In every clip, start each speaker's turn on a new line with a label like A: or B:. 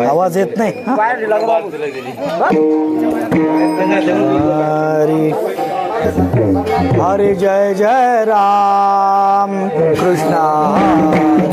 A: आवाज येत नाही. हरी जय जय राम कृष्णा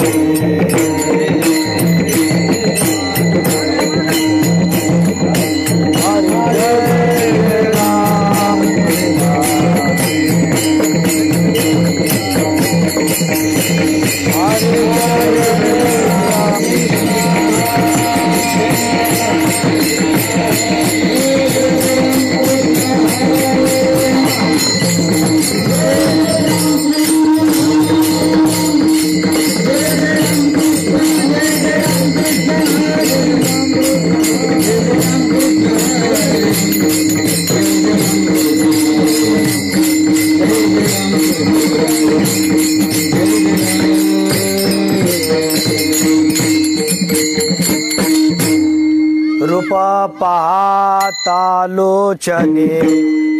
A: पाहता लोचने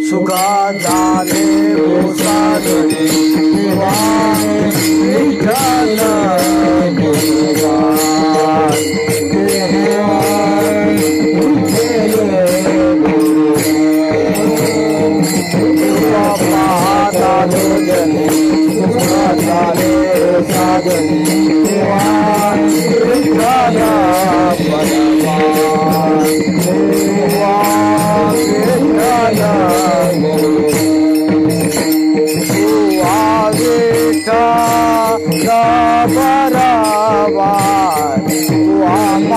A: सुगंधाने साधने विठ्ठल पाहता लोचने सुगंधाने साधने विठ्ठल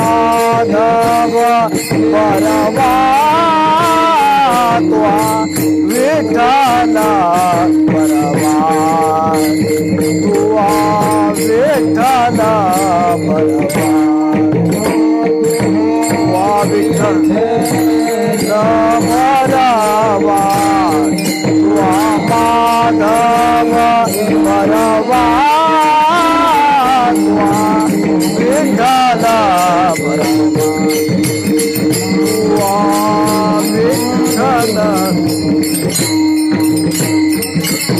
A: माधव परवा विठ्ठल परवा तुआ विठ्ठल परवा विठ्ठल परवा तुआ माधव परवा विठ्ठल विठ्ठल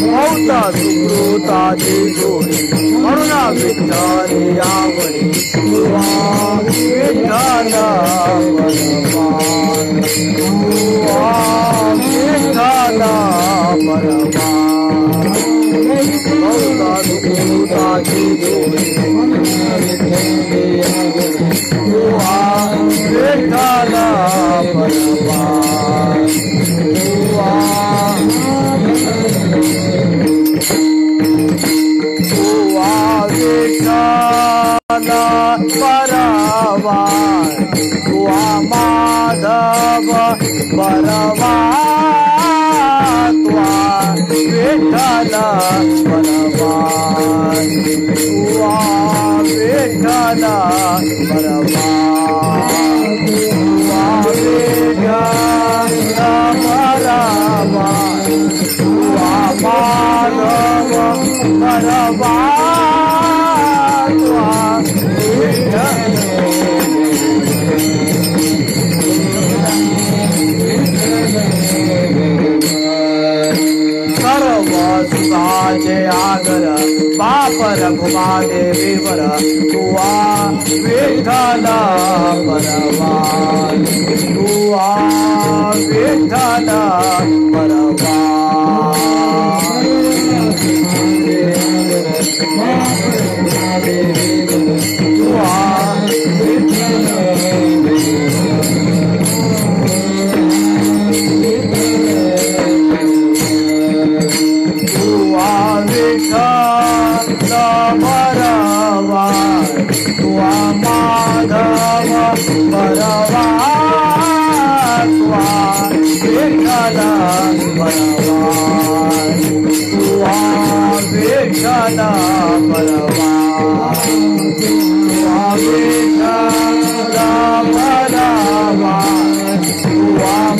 A: मौता सुकृताची जोडी म्हणून विठ्ठल यावरी विठ्ठल विठ्ठल परवा मौता सुकृताची जोडी विठ्ठल परवा परवा तुआ माधव परवा तुआ विठ्ठल परवा तुआ विठ्ठल परवा तुआ विठ्ठल परवा तुआ माधव परवा सर्वसुखाचे आगर बाप रघुमा देवीवर तुआ विठ्ठल परवा तुआ विठ्ठल परवा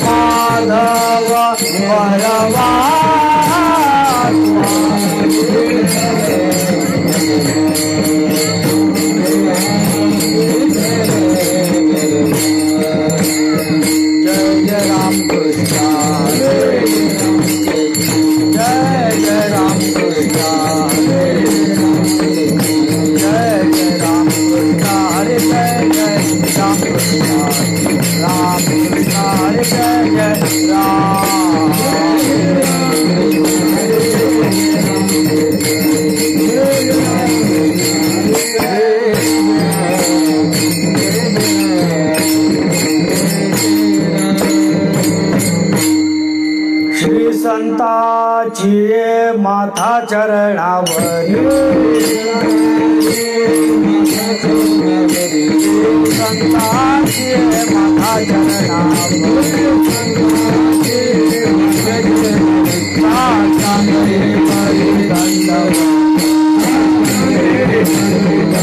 A: माधव परमात्मा जय राम कृष्ण जय राम कृष्ण जय राम कृष्ण हरे जय राम कृष्ण राम कृष्ण हरे जय राम श्री संताची माथा चरणावरी संताची माथा चरणावरी चांगली परी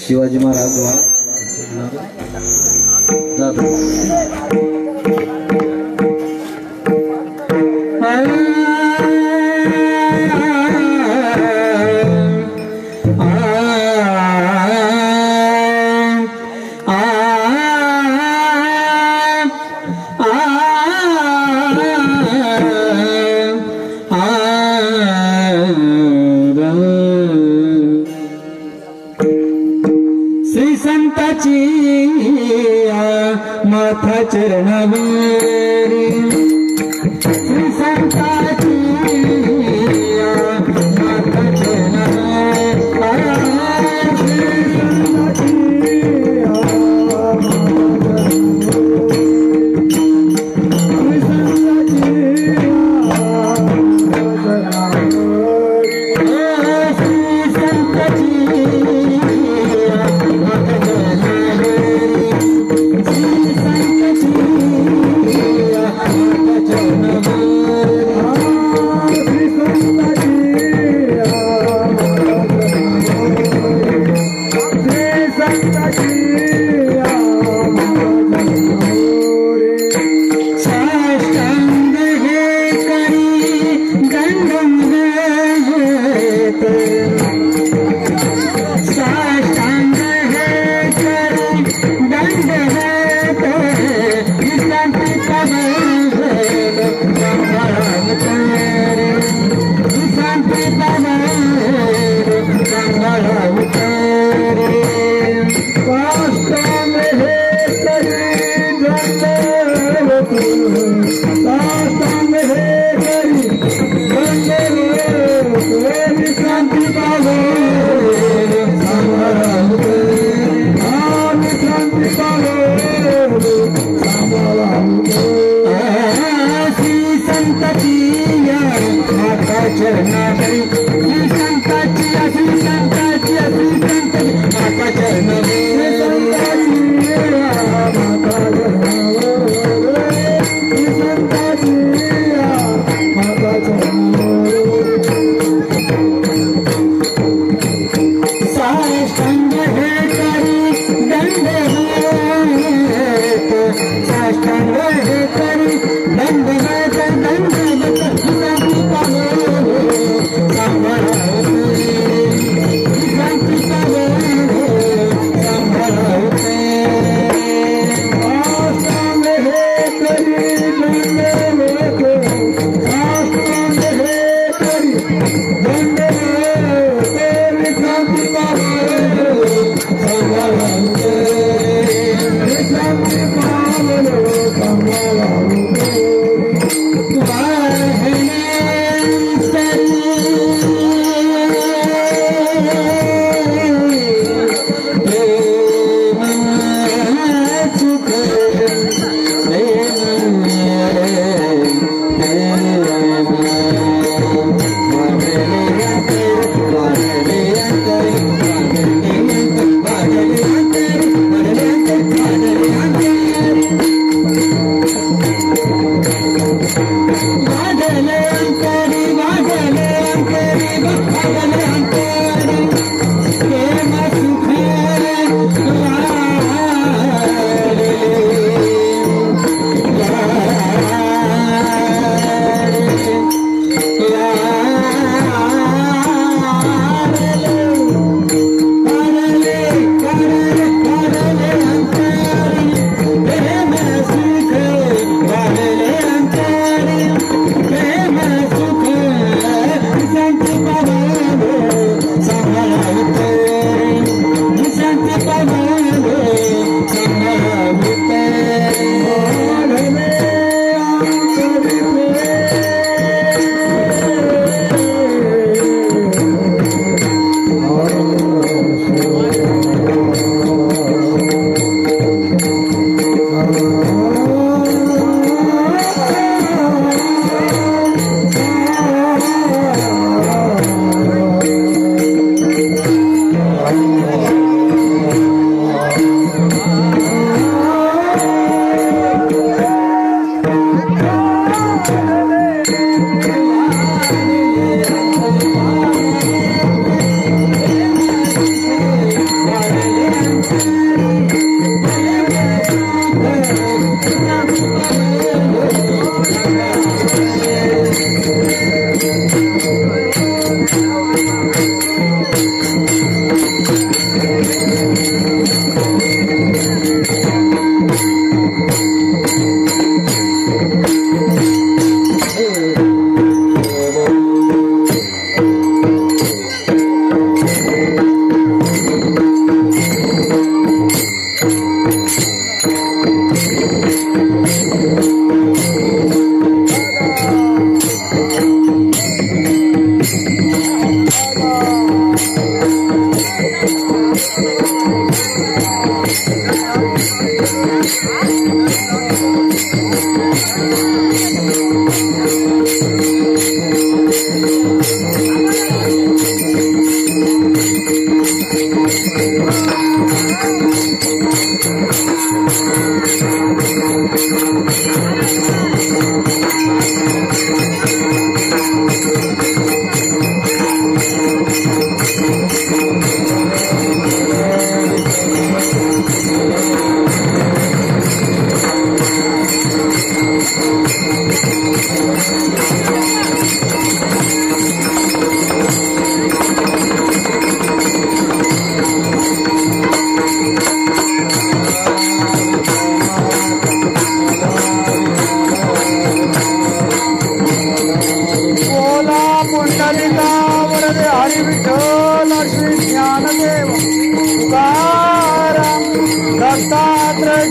B: शिवाजी महाराज माथा चरणावरी श्री संताची माथा चरणावरी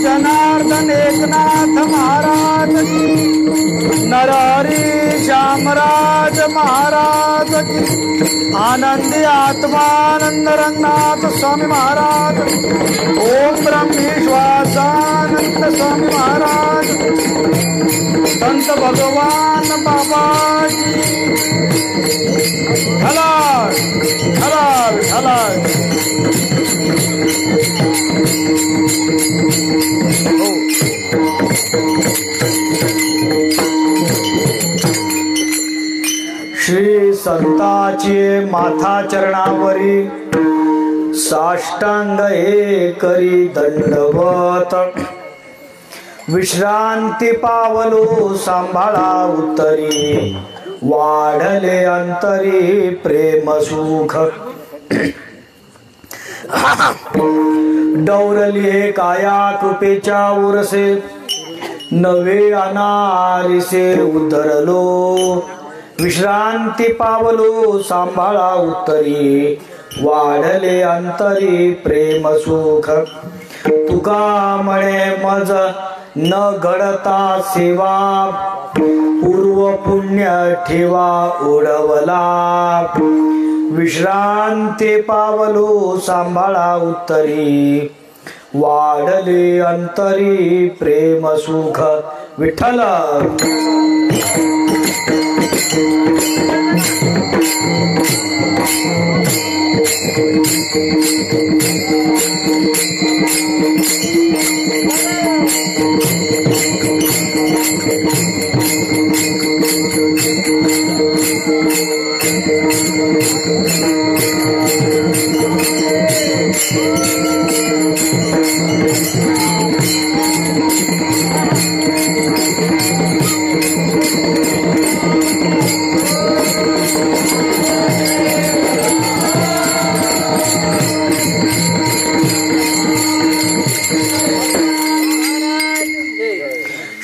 A: जनार्दन एकनाथ महाराज की, नरहरी श्यामराज महाराज की, आनंदी आत्मानंद रंगनाथ स्वामी महाराज, ओम ब्रह्मेश्वरानंद स्वामी महाराज, संत भगवान बाबा की हलाल हलाल हलाल। श्री संताचे माथा चरणावरी साष्टांग हे करी दंडवत, विश्रांती पावलो सांभाळा उत्तरी, वाढले अंतरी प्रेम सुख, डौरली काया कृपेच्या उरसे, नवे अनारिसे उतरलो, विश्रांती पावलो सांभाळा उत्तरी, वाढले अंतरी प्रेम सुख, तुका म्हणे मज न घडता सेवा, पूर्व पुण्य ठेवा ओढवला, विश्रांती पावलो सांभाळा उत्तरी, वाढले अंतरी प्रेम सुख विठ्ठल।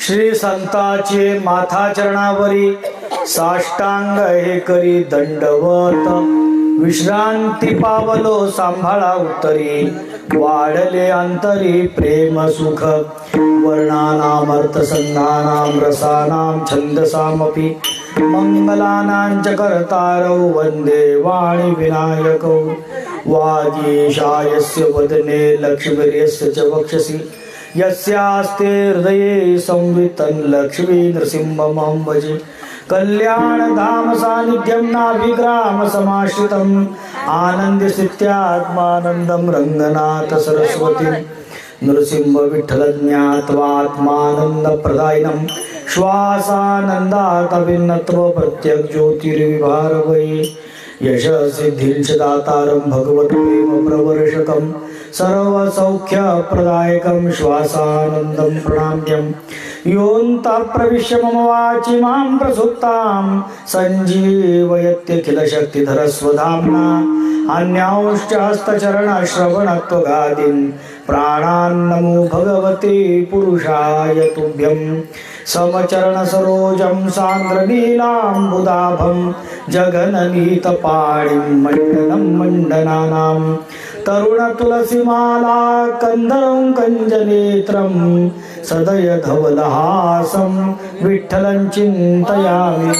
A: श्री संताचे माथा चरणावरी साष्टांग हे करी दंडवत, विश्रांती पावलो सांभाळा उत्तरी, वाढले अंतरी प्रेम सुख वर्णानामर्थ संधानाम रसानाम छंदसामपि मंगलानां च कर्तारौ वंदे वाणी विनायकौ वागीशायस्य वदने लक्ष्मीर्यस्य च वक्षसि यस्यास्ते हृदये संवितं लक्ष्मी नृसिंहमं भजे कल्याण धाम सानिध्यं नाभिग्राम समाश्रितम् आनंद सित्यात्मानंदं रंगनाथ सरस्वती नृसिंह विठ्ठल ज्ञात्वात्मानंद प्रदायिनं श्वासानंदात भिन्नत्व प्रत्यक् ज्योतिर्विभार वै यश सिद्धिंच दातारं भगवत्प्रेम प्रवर्षकं सर्व सौख्य प्रदायकं श्वासानंदं प्रणाम्यं योऽन्तः प्रविश्य मम वाचि मां प्रसुप्तां सञ्जीवयत्यखिल शक्तिधर स्वधाम्ना अन्यांश्च हस्तचरणश्रवणत्वगादीन् प्राणान्नमो भगवते पुरुषाय तुभ्यं समचरण सरोजं सान्द्रनीलाम्बुदाभं जगननीतपाणिं मण्डनं मण्डनानां तरुण तुलसीमाला कंदरं कंजनेत्रं सदय धवलहासं विठ्ठलं चिन्तयामि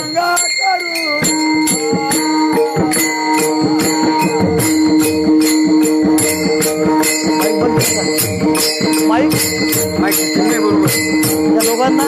C: माईक बरोबर या दोघांना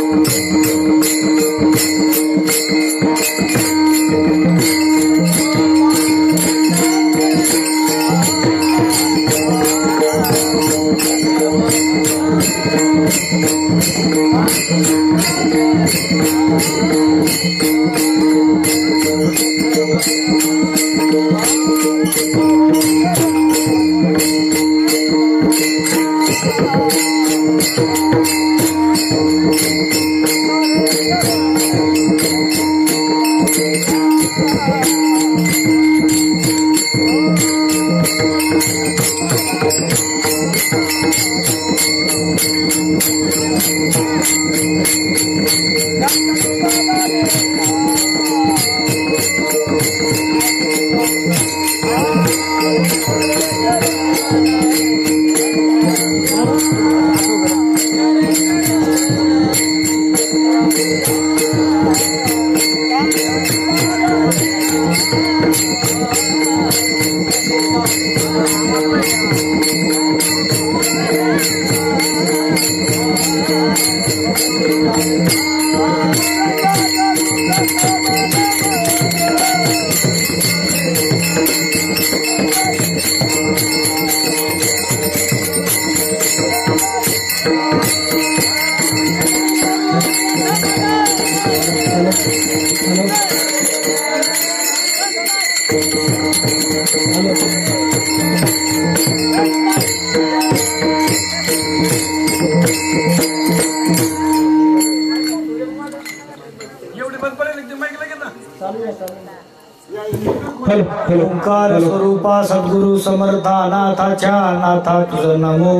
A: ओंकार स्वरूपा सद्गुरु समर्था नाथाच्या नाथा तुझं नमो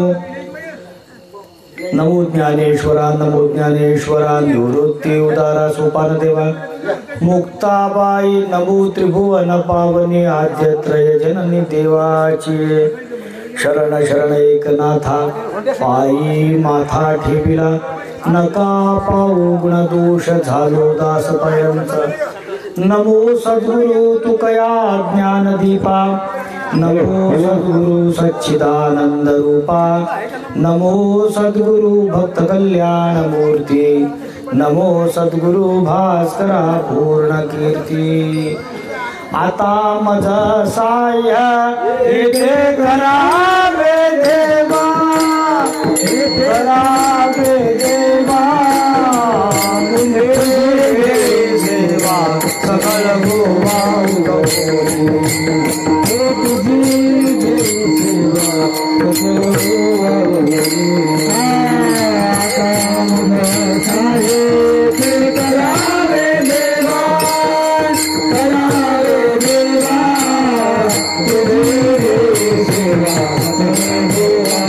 A: नमो ज्ञानेश्वरा निवृत्ती उदारा सोपान देवा मुक्ताबाई नमो त्रिभुवन पावनी आद्यत्रय जननी देवाची शरण शरण एकनाथा पायी माथा ठेविला नका पाहू गुणदोष झालो दास पायांचा नमो सद्गुरु तुकया ज्ञानदीपा नमो सद्गुरु सच्चिदानंद रूपा नमो सद्गुरु भक्त कल्याण मूर्ती नमो सद्गुरु भास्करा पूर्ण कीर्ती आता मज साय येथे करावे देवा करावे देवा मुने सेवा सकल गोवा तुझी सेवा करावे देवा करावे देवा तुझी सेवा सकल गोवा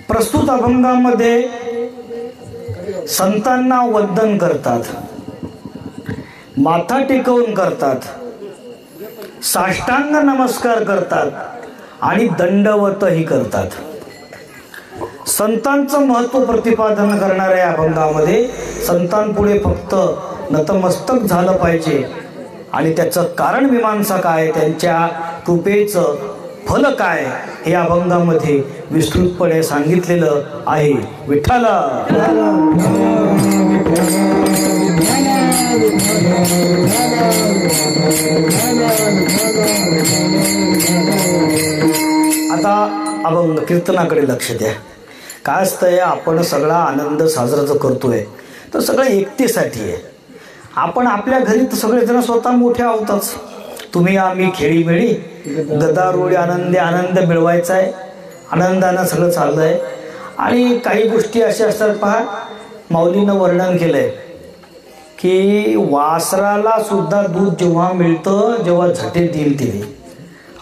A: प्रस्तुत अभंगामध्ये संतांना वंदन करतात, माथा टेकवून करतात, साष्टांग नमस्कार करतात आणि दंडवतही करतात. संतांचं महत्व प्रतिपादन करणाऱ्या या अभंगामध्ये संतांपुढे फक्त नतमस्तक झालं पाहिजे आणि त्याचं कारण मीमांसा काय, त्यांच्या कृपेचं फल काय हे अभंगामध्ये विस्तृतपणे सांगितलेलं आहे. विठ्ठल आता अभंग कीर्तनाकडे लक्ष द्या. काय असतंय, आपण सगळा आनंद साजरा जो करतोय तर सगळं एकतेसाठी आहे. आपण आपल्या घरी तर सगळेजण स्वतः मोठे आहोतच. तुम्ही आम्ही खेळीमेळी गदारोळी आनंदी आनंद मिळवायचा आहे, आनंदानं सगळं चाललंय. आणि काही गोष्टी अशा असतात, पहा माऊलीनं वर्णन केलंय की वासराला सुद्धा दूध जेव्हा मिळतं जेव्हा झटे देईल तिने.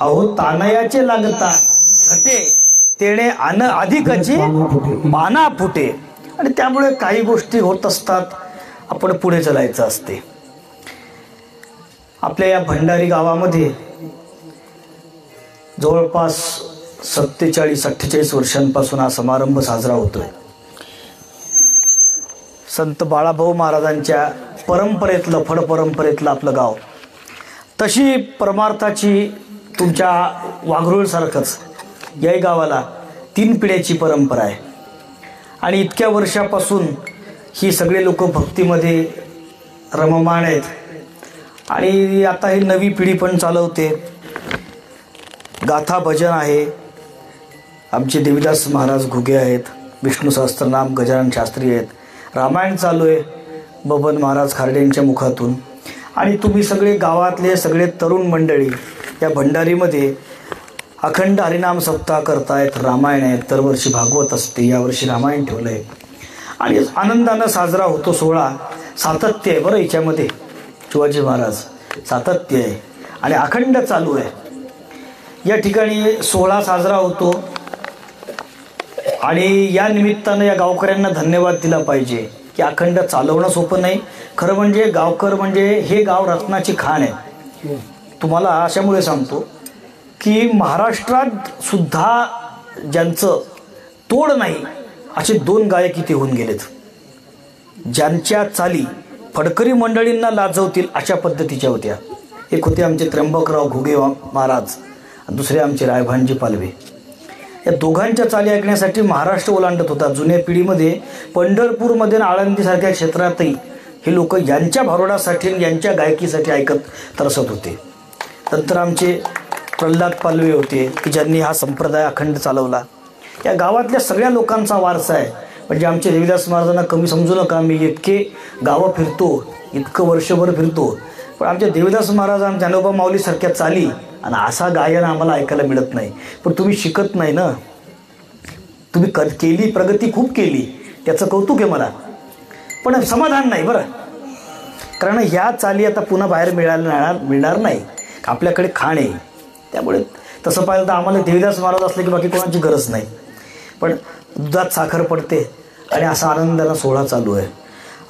A: अहो तानयाचे लागतात झटे तेणे अन अधिकची पाना फुटे. आणि त्यामुळे काही गोष्टी होत असतात, आपण पुढे चालायचं असते. आपल्या या भंडारी गावामध्ये जवळपास 47-48 वर्षांपासून हा समारंभ साजरा होतोय. संत बाळाभाऊ महाराजांच्या परंपरेतलं, फड परंपरेतलं आपलं गाव. तशी परमार्थाची तुमच्या वाघरूळसारखंच याही गावाला 3 पिढ्याची परंपरा आहे. आणि इतक्या वर्षापासून ही सगळे लोक भक्तीमध्ये रममाण आहेत. आणि आता ही नवी पिढी पण चालवते. गाथा भजन आहे, आमचे देवीदास महाराज घुगे आहेत, विष्णू सहस्त्रनाम गजानन शास्त्री आहेत, रामायण चालू आहे बबन महाराज खार्डेंच्या मुखातून. आणि तुम्ही सगळे गावातले सगळे तरुण मंडळी या भंडारीमध्ये अखंड हरिनाम सप्ताह करतायत. रामायण आहे, दरवर्षी भागवत असते, यावर्षी रामायण ठेवलं आहे. आणि आनंदानं साजरा होतो सोहळा. सातत्य आहे बरं याच्यामध्ये, शिवाजी महाराज सातत्य आहे आणि अखंड चालू आहे. या ठिकाणी सोहळा साजरा होतो आणि या निमित्तानं या गावकऱ्यांना धन्यवाद दिला पाहिजे की अखंड चालवणं सोपं नाही. खरं म्हणजे गावकर म्हणजे हे गाव रत्नाची खाण आहे. तुम्हाला अशामुळे सांगतो की महाराष्ट्रात सुद्धा ज्यांचं तोड नाही असे 2 गायक इथे होऊन गेलेत, ज्यांच्या चाली फडकरी मंडळींना लाजवतील अशा पद्धतीच्या होत्या. एक होते आमचे त्र्यंबकराव घुगे महाराज, दुसरे आमचे रायभानजी पालवे. या दोघांच्या चाली ऐकण्यासाठी महाराष्ट्र ओलांडत होता. जुन्या पिढीमध्ये पंढरपूरमध्ये आळंदीसारख्या क्षेत्रातही हे लोक यांच्या भारुडासाठी यांच्या गायकीसाठी ऐकत तरसत होते. नंतर आमचे प्रल्हाद पालवे होते की ज्यांनी हा संप्रदाय अखंड चालवला. या गावातल्या सगळ्या लोकांचा वारसा आहे. म्हणजे आमचे देवीदास महाराजांना कमी समजू नका, मी इतके गावं फिरतो, इतकं वर्षभर फिरतो, पण आमच्या देवीदास महाराज आमच्या ज्ञानोबा माऊलीसारख्या चाली आणि असा गायन आम्हाला ऐकायला मिळत नाही. पण तुम्ही शिकत नाही ना, तुम्ही केली प्रगती खूप केली, त्याचं कौतुक आहे मला, पण समाधान नाही बरं. कारण ह्या चाली आता पुन्हा बाहेर मिळणार नाही, आपल्याकडे खाण आहे. त्यामुळे तसं पाहिलं तर आम्हाला देवीदास महाराज असले की बाकी कोणाची गरज नाही. पण दुधात साखर पडते आणि असा आनंदाला सोहळा चालू आहे.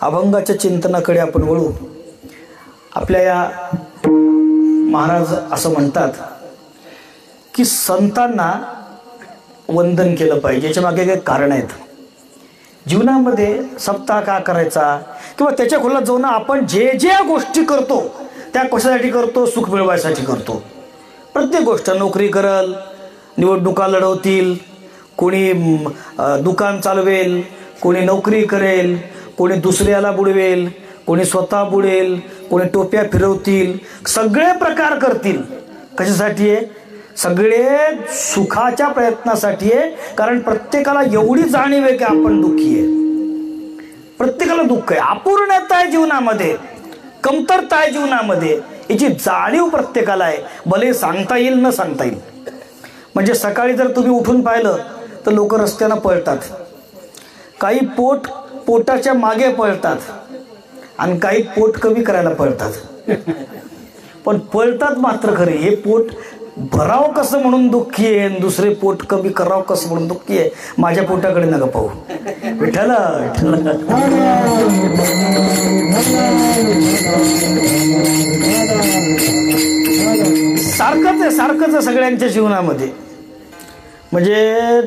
A: अभंगाच्या चिंतनाकडे आपण वळू. आपल्या या महाराज असं म्हणतात की संतांना वंदन केलं पाहिजे. याच्या मागे काही कारण आहेत. जीवनामध्ये सप्ताह का करायचा किंवा त्याच्या खोलात जाऊन आपण जे ज्या गोष्टी करतो त्या कशासाठी करतो, सुख मिळवायसाठी करतो. प्रत्येक गोष्ट, नोकरी करल, निवडणुका लढवतील, कोणी दुकान चालवेल, कोणी नोकरी करेल, कोणी दुसऱ्याला बुडवेल, कोणी स्वतः बुडेल, कोणी टोप्या फिरवतील, सगळे प्रकार करतील. कशासाठी आहे? सगळे सुखाच्या प्रयत्नासाठी आहे. कारण प्रत्येकाला एवढी जाणीव आहे की आपण दुःखी आहे, प्रत्येकाला दुःख आहे, अपूर्णता आहे जीवनामध्ये, कमतरता आहे जीवनामध्ये, याची जाणीव प्रत्येकाला आहे. भले सांगता येईल न सांगता येईल. म्हणजे सकाळी जर तुम्ही उठून पाहिलं तर लोक रस्त्यानं पळतात, काही पोटाच्या मागे पळतात आणि काही पोट कमी करायला पळतात. पण पळतात मात्र खरे. हे पोट भराव कसं म्हणून दुःखी आहे, दुसरे पोट कमी करावं कसं म्हणून दुःखी आहे. माझ्या पोटाकडे नका पाहू. विठ्ठल विठ्ठल. सारखंच आहे सगळ्यांच्या जीवनामध्ये. म्हणजे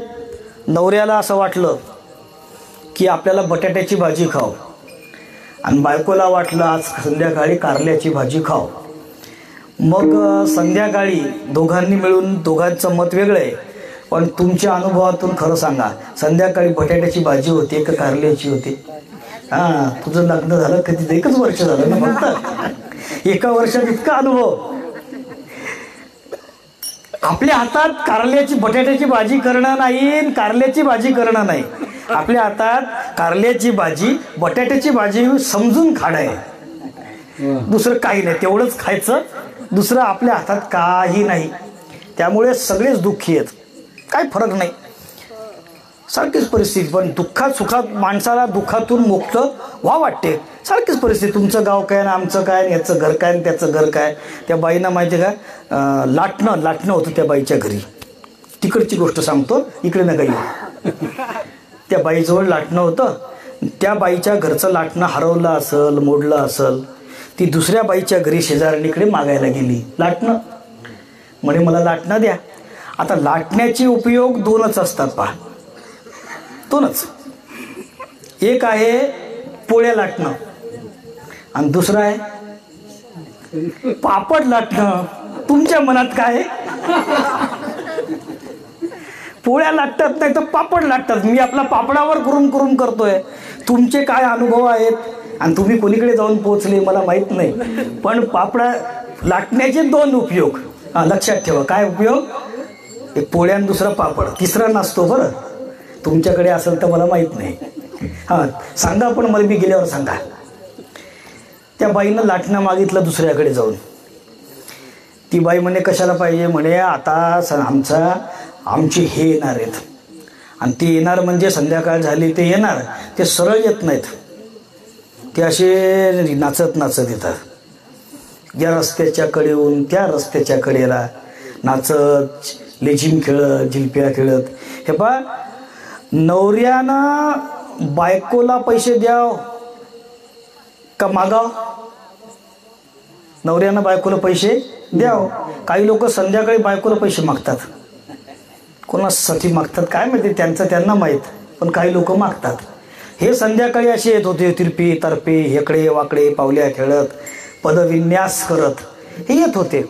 A: नवऱ्याला असं वाटलं की आपल्याला बटाट्याची भाजी खाव, आणि बायकोला वाटलं आज संध्याकाळी कारल्याची भाजी खाव. मग संध्याकाळी दोघांनी मिळून, दोघांचं मत वेगळं आहे, पण तुमच्या अनुभवातून खरं सांगा, संध्याकाळी बटाट्याची भाजी होते का कारल्याची होते? हां, तुझं लग्न झालं कधी? 1 वर्ष झालं ना फक्त. 1 वर्षात इतका अनुभव. आपल्या हातात कारल्याची बटाट्याची भाजी करणं नाही, कारल्याची भाजी करणं नाही. आपल्या हातात कारल्याची भाजी, बटाट्याची भाजी समजून खाणं आहे. दुसरं काही नाही, तेवढंच खायचं. दुसरं आपल्या हातात काही नाही. त्यामुळे सगळेच दुःखी आहेत, काही फरक नाही, सारखीच परिस्थिती. पण दुःखात सुखात माणसाला दुःखातून मुक्त व्हा वाटते, सारखीच परिस्थिती. तुमचं गाव काय ना आमचं काय, याचं घर काय त्याचं घर काय. त्या बाईंना माहिती का, लाटणं होतं त्या बाईच्या घरी. तिकडची गोष्ट सांगतो, इकडे नका येऊ. त्या बाईजवळ लाटणं होतं. त्या बाईच्या घरचं लाटणं हरवलं असेल, मोडलं असेल. ती दुसऱ्या बाईच्या घरी शेजारणीकडे मागायला गेली लाटणं. म्हणे मला लाटणं द्या. आता लाटण्याचे उपयोग 2च असतात पहा, 2च. एक आहे पोळ्या लाटणं, आणि दुसरं आहे पापड लाटणं. तुमच्या मनात काय? पोळ्या लाटतात नाही तर पापड लाटतात. मी आपला पापडावर करून करतोय. तुमचे काय अनुभव आहेत आणि तुम्ही कोणीकडे जाऊन पोहोचले मला माहित नाही, पण पापडा लाटण्याचे 2 उपयोग लक्षात ठेवा. काय उपयोग? एक पोळ्या आणि दुसरा पापड, तिसरा नसतो बरं. तुमच्याकडे असेल तर मला माहित नाही. हां, सांगा, पण मला मी गेल्यावर सांगा. त्या बाईनं लाटणं मागितलं दुसऱ्याकडे जाऊन. ती बाई म्हणे कशाला पाहिजे? म्हणे आता आमचे हे येणार आहेत, आणि ते येणार म्हणजे संध्याकाळ झाली ते येणार, ते सरळ येत नाहीत, ते असे नाचत येतात. या रस्त्याच्या कडेहून त्या रस्त्याच्या कडेला नाचत, लेझिम खेळत, जिलप्या खेळत. हे पहा, नवऱ्यानं बायकोला पैसे द्याव का मागाव? नवऱ्यानं बायकोला पैसे द्याव. काही लोक संध्याकाळी बायकोला पैसे मागतात. कोणासाठी मागतात काय माहिती, त्यांना माहीत, पण काही लोक मागतात. हे संध्याकाळी असे येत होते, तिरपी तरपे, हेकडे वाकडे, पावल्या खेळत, पदविन्यास करत हे येत होते.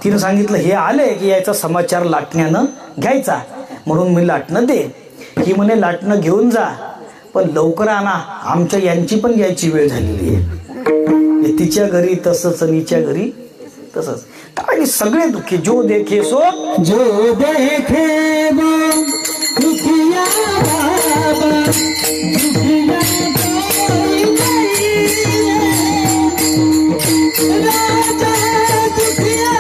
A: तिनं सांगितलं हे आले की याचा समाचार लाटण्यानं घ्यायचा, म्हणून मी लाटणं दे. ही म्हणे लाटणं घेऊन जा, पण लवकर आणा, आमच्या यांची पण यायची वेळ झालेली आहे. तिच्या घरी तसंच, नीच्या घरी तसंच. काय सगळे दुःखी. जो देखे सो
B: जो देखे दुखिया बाबा, दुखिया राजा दुखिया,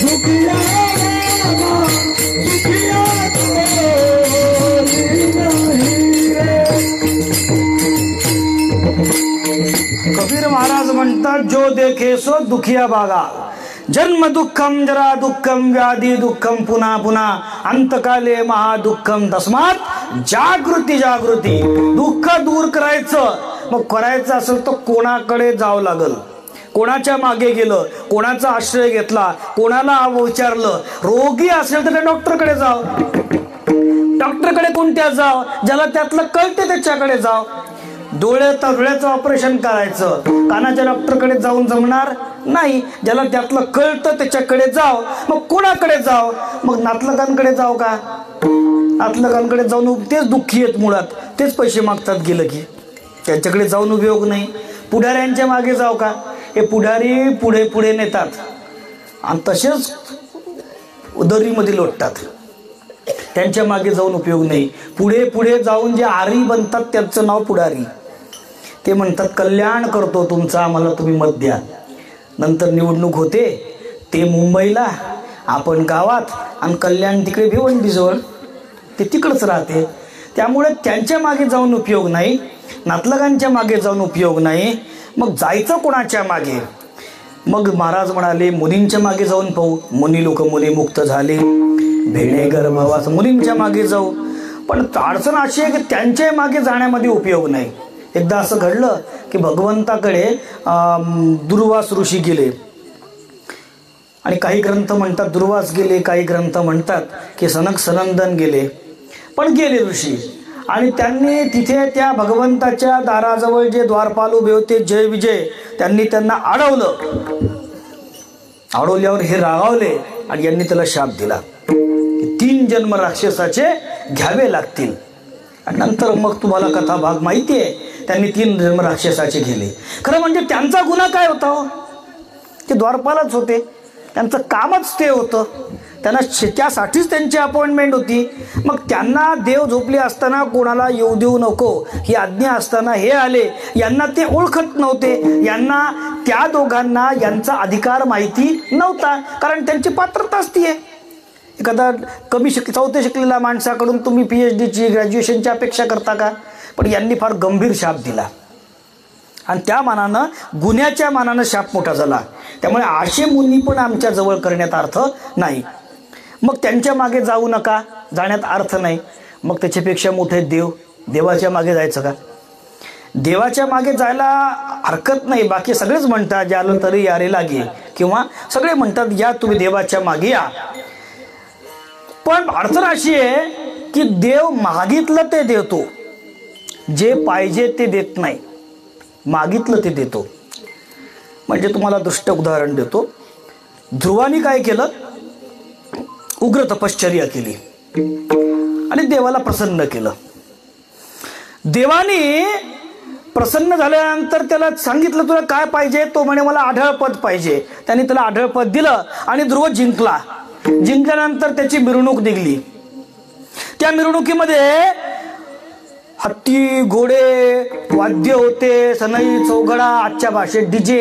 B: दुखिया
A: कबीर महाराज म्हणतात, जो देखे सो दुखिया बागा. जन्म दुःखम, जरा दुःखम, व्याधी दुःखम, पुन्हा पुन्हा, अंतकाले महादुःखम. तस्मात जागृती जागृती. दुःख दूर करायचं, मग करायचं असेल तर कोणाकडे जावं लागल. कोणाच्या मागे गेलं, कोणाचा आश्रय घेतला, कोणाला विचारलं. रोगी असेल तर डॉक्टरकडे जाव. डॉक्टरकडे कोणत्या जाव? ज्याला त्यातलं कळते त्याच्याकडे जाव. डोळ्याचं ऑपरेशन करायचं, कानाच्या डॉक्टरकडे जाऊन जमणार नाही. ज्याला त्यातलं कळतं त्याच्याकडे जाव. मग कोणाकडे जाव? मग नातलगांकडे जाव का? नातलगांकडे जाऊन तेच दुःखी आहेत मुळात, तेच पैसे मागतात गेलं की. त्यांच्याकडे जाऊन उपयोग नाही. पुढाऱ्यांच्या मागे जाव का? हे पुढारी पुढे पुढे नेतात आणि तसेच उदरीमध्ये लोटतात. त्यांच्या मागे जाऊन उपयोग नाही. पुढे पुढे जाऊन जे आरी बनतात त्यांचं नाव पुढारी. ते म्हणतात कल्याण करतो तुमचं, आम्हाला तुम्ही मत द्या. नंतर निवडणूक होते, ते मुंबईला, आपण गावात, आणि कल्याण तिकडे भिवंडीजवळ, ते तिकडंच राहते. त्यामुळे त्यांच्या मागे जाऊन उपयोग नाही, नातलगांच्या मागे जाऊन उपयोग नाही. मग जायचं कोणाच्या मागे? मग महाराज म्हणाले मुनींच्या मागे जाऊन पाहू. मुनी लोक मुनिमुक्त झाले, भेणे गर्भवास, मुनींच्या मागे जाऊ. पण अडचण अशी आहे की त्यांच्या मागे जाण्यामध्ये उपयोग नाही. एकदा असं घडलं की भगवंताकडे दुर्वास ऋषी गेले, आणि काही ग्रंथ म्हणतात दुर्वास गेले, काही ग्रंथ म्हणतात की सनक सनंदन गेले. पण गेले ऋषी, आणि त्यांनी तिथे त्या भगवंताच्या दाराजवळ जे द्वारपाल उभे होते जय विजय, त्यांनी त्यांना अडवलं. अडवल्यावर हे रागावले आणि यांनी त्याला शाप दिला की 3 जन्म राक्षसाचे घ्यावे लागतील. आणि नंतर मग तुम्हाला कथा भाग माहिती आहे, त्यांनी 3 जन्म राक्षसाचे गेले. खरं म्हणजे त्यांचा गुन्हा काय होता हो? ते द्वारपालच होते, त्यांचं कामच ते होतं, त्यांना त्यासाठीच त्यांची अपॉइंटमेंट होती. मग त्यांना देव झोपले असताना कोणाला येऊ देऊ नको ही आज्ञा असताना हे आले. यांना ते ओळखत नव्हते, यांना त्या दोघांना यांचा अधिकार माहिती नव्हता, कारण त्यांची पात्रताच ती आहे. एखादा कमी चौथे शिकलेल्या माणसाकडून तुम्ही PhDची ग्रॅज्युएशनची अपेक्षा करता का? पण यांनी फार गंभीर शाप दिला, आणि त्या मानानं गुन्ह्याच्या मानानं शाप मोठा झाला. त्यामुळे असे मुनी पण आमच्या जवळ करण्यात अर्थ नाही. मग त्यांच्या मागे जाऊ नका, जाण्यात अर्थ नाही. मग त्याच्यापेक्षा मोठे देव, देवाच्या मागे जायचं का? देवाच्या मागे जायला हरकत नाही, बाकी सगळेच म्हणतात ज्याला तरी यारे लागे, किंवा सगळे म्हणतात या तुम्ही देवाच्या मागे या. पण अडचण अशी आहे की देव मागितलं ते देतो, जे पाहिजे ते देत नाही, मागितलं ते देतो. म्हणजे तुम्हाला दृष्ट उदाहरण देतो. ध्रुवानी काय केलं? उग्र तपश्चर्या केली आणि देवाला प्रसन्न केलं. देवाने प्रसन्न झाल्यानंतर त्याला सांगितलं तुला काय पाहिजे? तो म्हणे मला आढळ पद पाहिजे. त्याने त्याला आढळ पद दिलं आणि ध्रुव जिंकला. जिंकल्यानंतर त्याची मिरवणूक निघली. त्या मिरवणुकीमध्ये हत्ती, घोडे, वाद्य होते, सनई, चौघडा, आजच्या भाषेत DJ,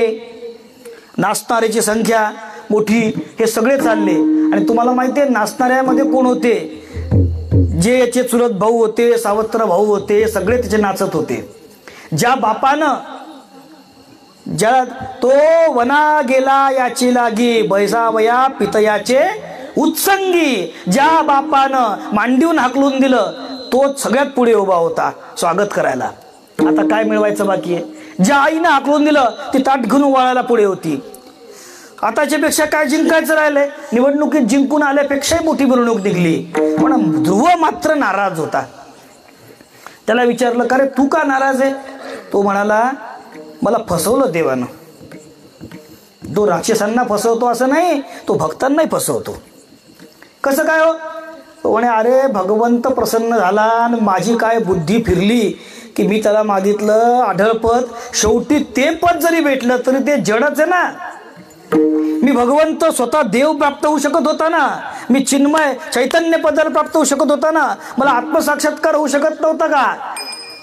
A: नाचणाऱ्याची संख्या मोठी, हे सगळे चालले. आणि तुम्हाला माहिती आहे नाचणाऱ्यामध्ये कोण होते? जे याचे चुलत भाऊ होते, सावत्र भाऊ होते, सगळे त्याचे नाचत होते. ज्या बापानं ज्या तो वना गेला याची लागी, बैसावया पितयाचे उत्संगी, ज्या बापानं मांडीवून हाकलून दिलं तो सगळ्यात पुढे उभा होता स्वागत करायला. आता काय मिळवायचं बाकी आहे? ज्या आईनं हाकलून दिलं ती ताट घेऊन वळायला पुढे होती. आताच्या पेक्षा काय जिंकायचं राहिलंय? निवडणुकीत जिंकून आल्यापेक्षाही मोठी मिरवणूक निघली. पण ध्रुव मात्र नाराज होता. त्याला विचारलं का रे तू का नाराज आहे? तो म्हणाला मला फसवलं देवानं. तो राक्षसांना फसवतो असं नाही, तो भक्तांनाही फसवतो. कसं काय हो? तो म्हणे अरे भगवंत प्रसन्न झाला आणि माझी काय बुद्धी फिरली की मी त्याला मागितलं आढळपद, शेवटी ते पद जरी भेटलं तरी ते जडच आहे ना. मी भगवंत स्वतः देव प्राप्त होऊ शकत होता ना, मी चिन्मय चैतन्य पदाला प्राप्त होऊ शकत होता ना, मला आत्मसाक्षात्कार होऊ शकत नव्हता का?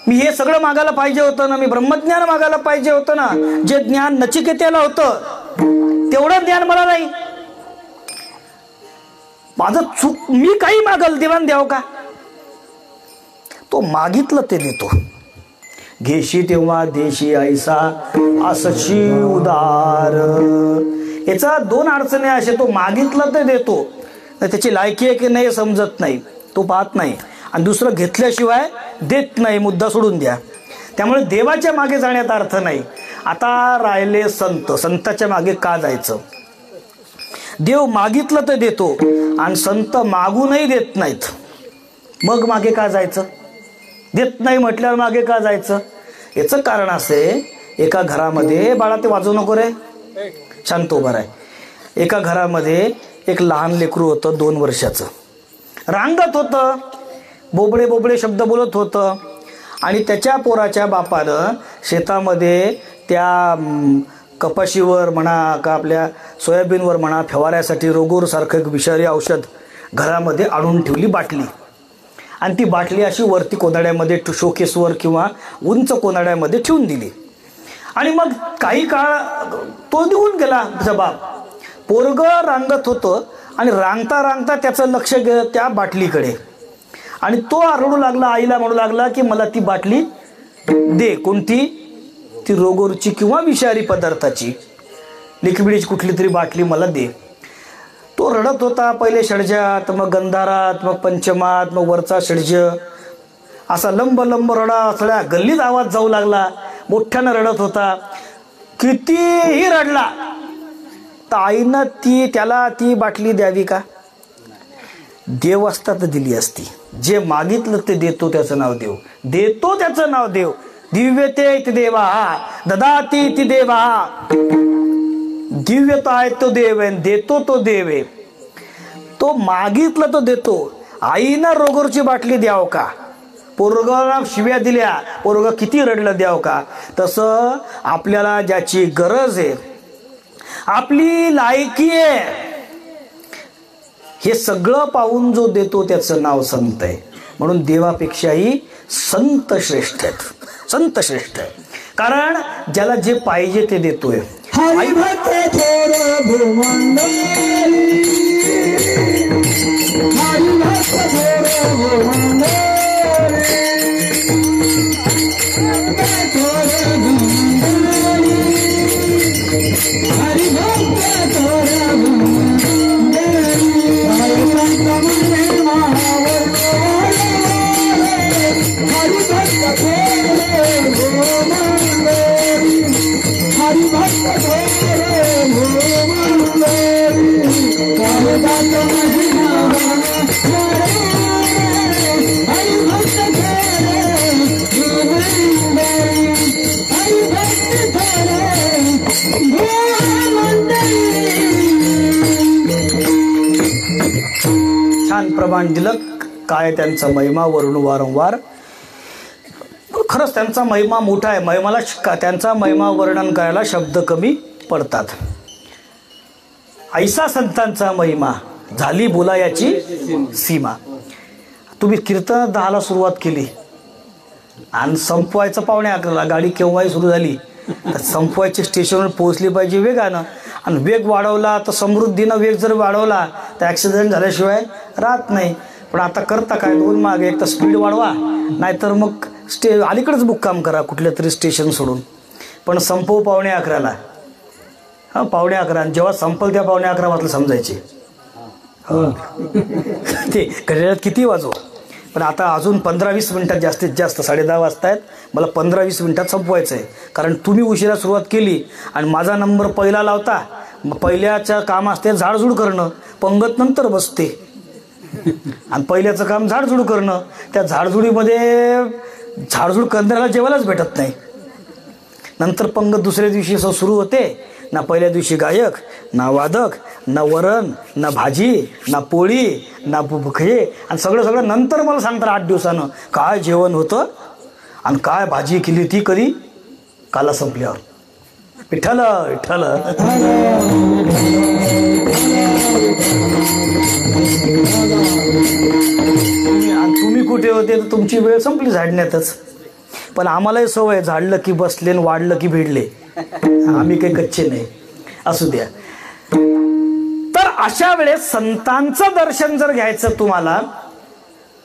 A: मी हे सगळं मागायला पाहिजे होतं ना, मी ब्रह्मज्ञान मागायला पाहिजे होतं ना. जे ज्ञान नचिकेतेला होतं तेवढं ज्ञान मला नाही. माझं चूक, मी काही मागल देवान द्याव का? तो मागितलं ते देतो. घेशी तेव्हा देशी ऐसा असशी उदार. याचा 2 अडचणी असे, तो मागितलं ते देतो, त्याची लायकी आहे की नाही समजत नाही, तो पाहत नाही. आणि दुसरं घेतल्याशिवाय देत नाही, मुद्दा सोडून द्या. त्यामुळे देवाच्या मागे जाण्यात अर्थ नाही. आता राहिले संत. संताच्या मागे का जायचं? देव मागितलं तर देतो आणि संत मागूनही देत नाहीत, मग मागे का जायचं? देत नाही म्हटल्यावर मागे का जायचं? याचं कारण असे, एका घरामध्ये, बाळा ते वाजवू नको रे, शांत उभा आहे. एका घरामध्ये एक लहान लेकरू होतं 2 वर्षाचं. रांगत होतं, बोबडे बोबडे शब्द बोलत होतं. आणि त्याच्या पोराच्या बापानं शेतामध्ये त्या कपाशीवर म्हणा का आपल्या सोयाबीनवर म्हणा फवाऱ्यासाठी रोगोरसारखं विषारी औषध घरामध्ये आणून ठेवली बाटली. आणि ती बाटली अशी वरती कोनाड्यामध्ये शोकेसवर किंवा उंच कोनाड्यामध्ये ठेवून दिली. आणि मग काही काळ तो निघून गेला. त्याचा बाप पोरग रांगत होतं आणि रांगता रांगता त्याचं लक्ष गेलं त्या बाटलीकडे आणि तो आरडू लागला, आईला म्हणू लागला की मला ती बाटली दे. कोणती? ती रोगोरची किंवा विषारी पदार्थाची लिक्विडची कुठली तरी बाटली मला दे. तो रडत होता, पहिले षडजात, मग गंधारात, मग पंचमात, मग वरचा षडज, असा लंब लंब रडा. सगळ्या गल्लीत आवाज जाऊ लागला. मोठ्यानं रडत होता, कितीही रडला. तर आईनं त्याला ती बाटली द्यावी का? देव असता तर दिली असती. जे मागितलं ते देतो त्याचं नाव देव, देतो त्याचं नाव देव. दिव्यते इति देवा ददाति इति देवा. दिव्य तो आहे तो देव आहे, देतो तो देव आहे. तो मागितलं तो देतो. आईनं रोगरची बाटली द्याव का? पोरगाला शिव्या दिल्या, पोरग किती रडलं द्याव का? तसं आपल्याला ज्याची गरज आहे, आपली लायकी आहे, हे सगळं पाहून जो देतो त्याचं नाव संत आहे. म्हणून देवापेक्षाही संत श्रेष्ठ आहेत. संत श्रेष्ठ आहे कारण ज्याला जे पाहिजे ते देतोय.
B: हरिभक्त थोर भूमंडळी, हरिभक्त थोर भूमंडळी, हरिभक्त थोर भूमंडळी, हरिभक्त मंदिर महावर हरिभक्त थोर भूमंडळी, हरिभक्त थोर भूमंडळी, हरिभक्त महिमा हरिभक्त थोर भूमंडळी, हरिभक्त थोर भूमंडळी.
A: छान प्रमाण दिलं. काय त्यांचा महिमा वरून वारंवार. खरंच त्यांचा महिमा मोठा आहे. महिमाला त्यांचा महिमा वर्णन करायला शब्द कमी पडतात. ऐसा संतांचा महिमा झाली बोलायाची सीमा. तुम्ही कीर्तन 10ला सुरुवात केली आणि संपवायचं 11:45. गाडी केव्हाही सुरू झाली तर संपवायची स्टेशनवर पोहोचली पाहिजे वेगानं. आणि वेग वाढवला तर समृद्धीनं वेग जर वाढवला तर ॲक्सिडेंट झाल्याशिवाय राहत नाही. पण आता करता काय? दोन मागे, एक तर स्पीड वाढवा, नाहीतर मग अलीकडेच मुक्काम करा कुठल्या तरी स्टेशन सोडून. पण संपव 11:45. हां 11:15. जेव्हा संपल त्या 11:15 वाजलं समजायचे. ते घड्याळात किती वाजव. पण आता अजून 15-20 मिनिटात जास्तीत जास्त 10:30 वाजतायत. मला 15-20 मिनिटात संपवायचं आहे. कारण तुम्ही उशिरा सुरुवात केली आणि माझा नंबर पहिला लावता. मग पहिल्याचं काम असते झाडझूड करणं, पंगत नंतर बसते. आणि पहिल्याचं काम झाडझूड करणं. त्या झाडझुडीमध्ये झाडझूड करणाऱ्याला जेवायलाच भेटत नाही. नंतर पंगत दुसऱ्या दिवशी सुरू होते. ना पहिल्या दिवशी गायक, ना वादक, ना वरण, ना भाजी, ना पोळी, ना हे, आणि सगळं नंतर मला सांगतात 8 दिवसानं काय जेवण होतं आणि काय भाजी केली ती कधी काला संपल्यावर. विठ्ठल विठ्ठल. तुम्ही कुठे होते तर तुमची वेळ संपली झाडण्यातच. पण आम्हालाही सवय, झाडलं की बसले, वाढलं की भिडले. आम्ही काही कच्चे नाही. असू द्या. तर अशा वेळेस संतांचं दर्शन जर घ्यायचं तुम्हाला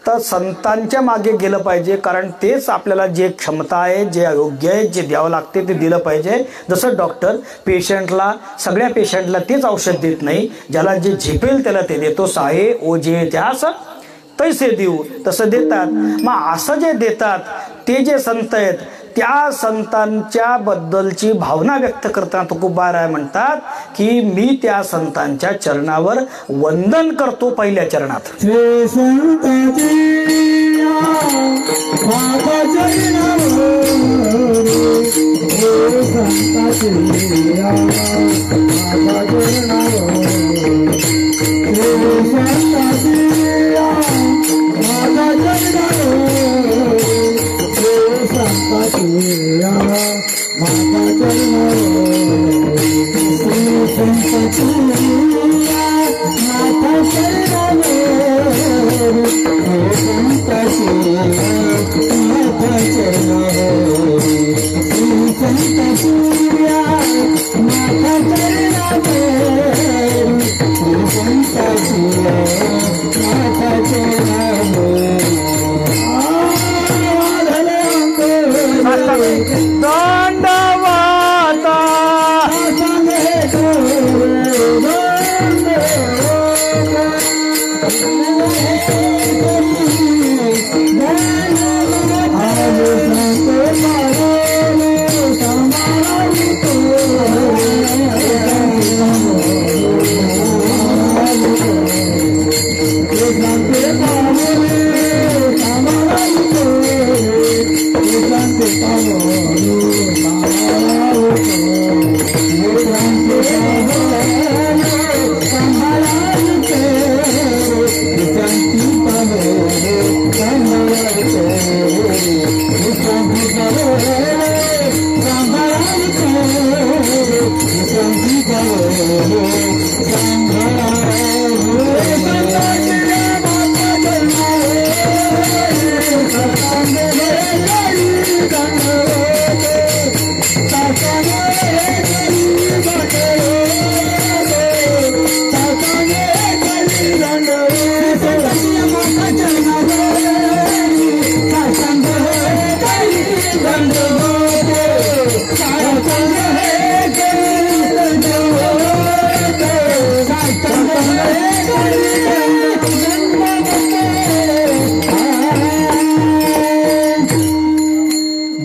A: तर संतांच्या मागे गेलं पाहिजे. कारण तेच आपल्याला जे क्षमता आहे, जे योग्य आहे, जे द्यावं लागते ते दिलं पाहिजे. जसं डॉक्टर पेशंटला, सगळ्या पेशंटला तेच औषध देत नाही. ज्याला जे झेपेल त्याला ते देतो. साहे ओजे त्यास तैसे देऊ, तसं देतात. मग असं जे देतात ते जे संत आहेत त्या संतांच्या बद्दलची भावना व्यक्त करताना तुकोबाराय म्हणतात की मी त्या संतांच्या चरणावर वंदन करतो. पहिल्या चरणात
B: माता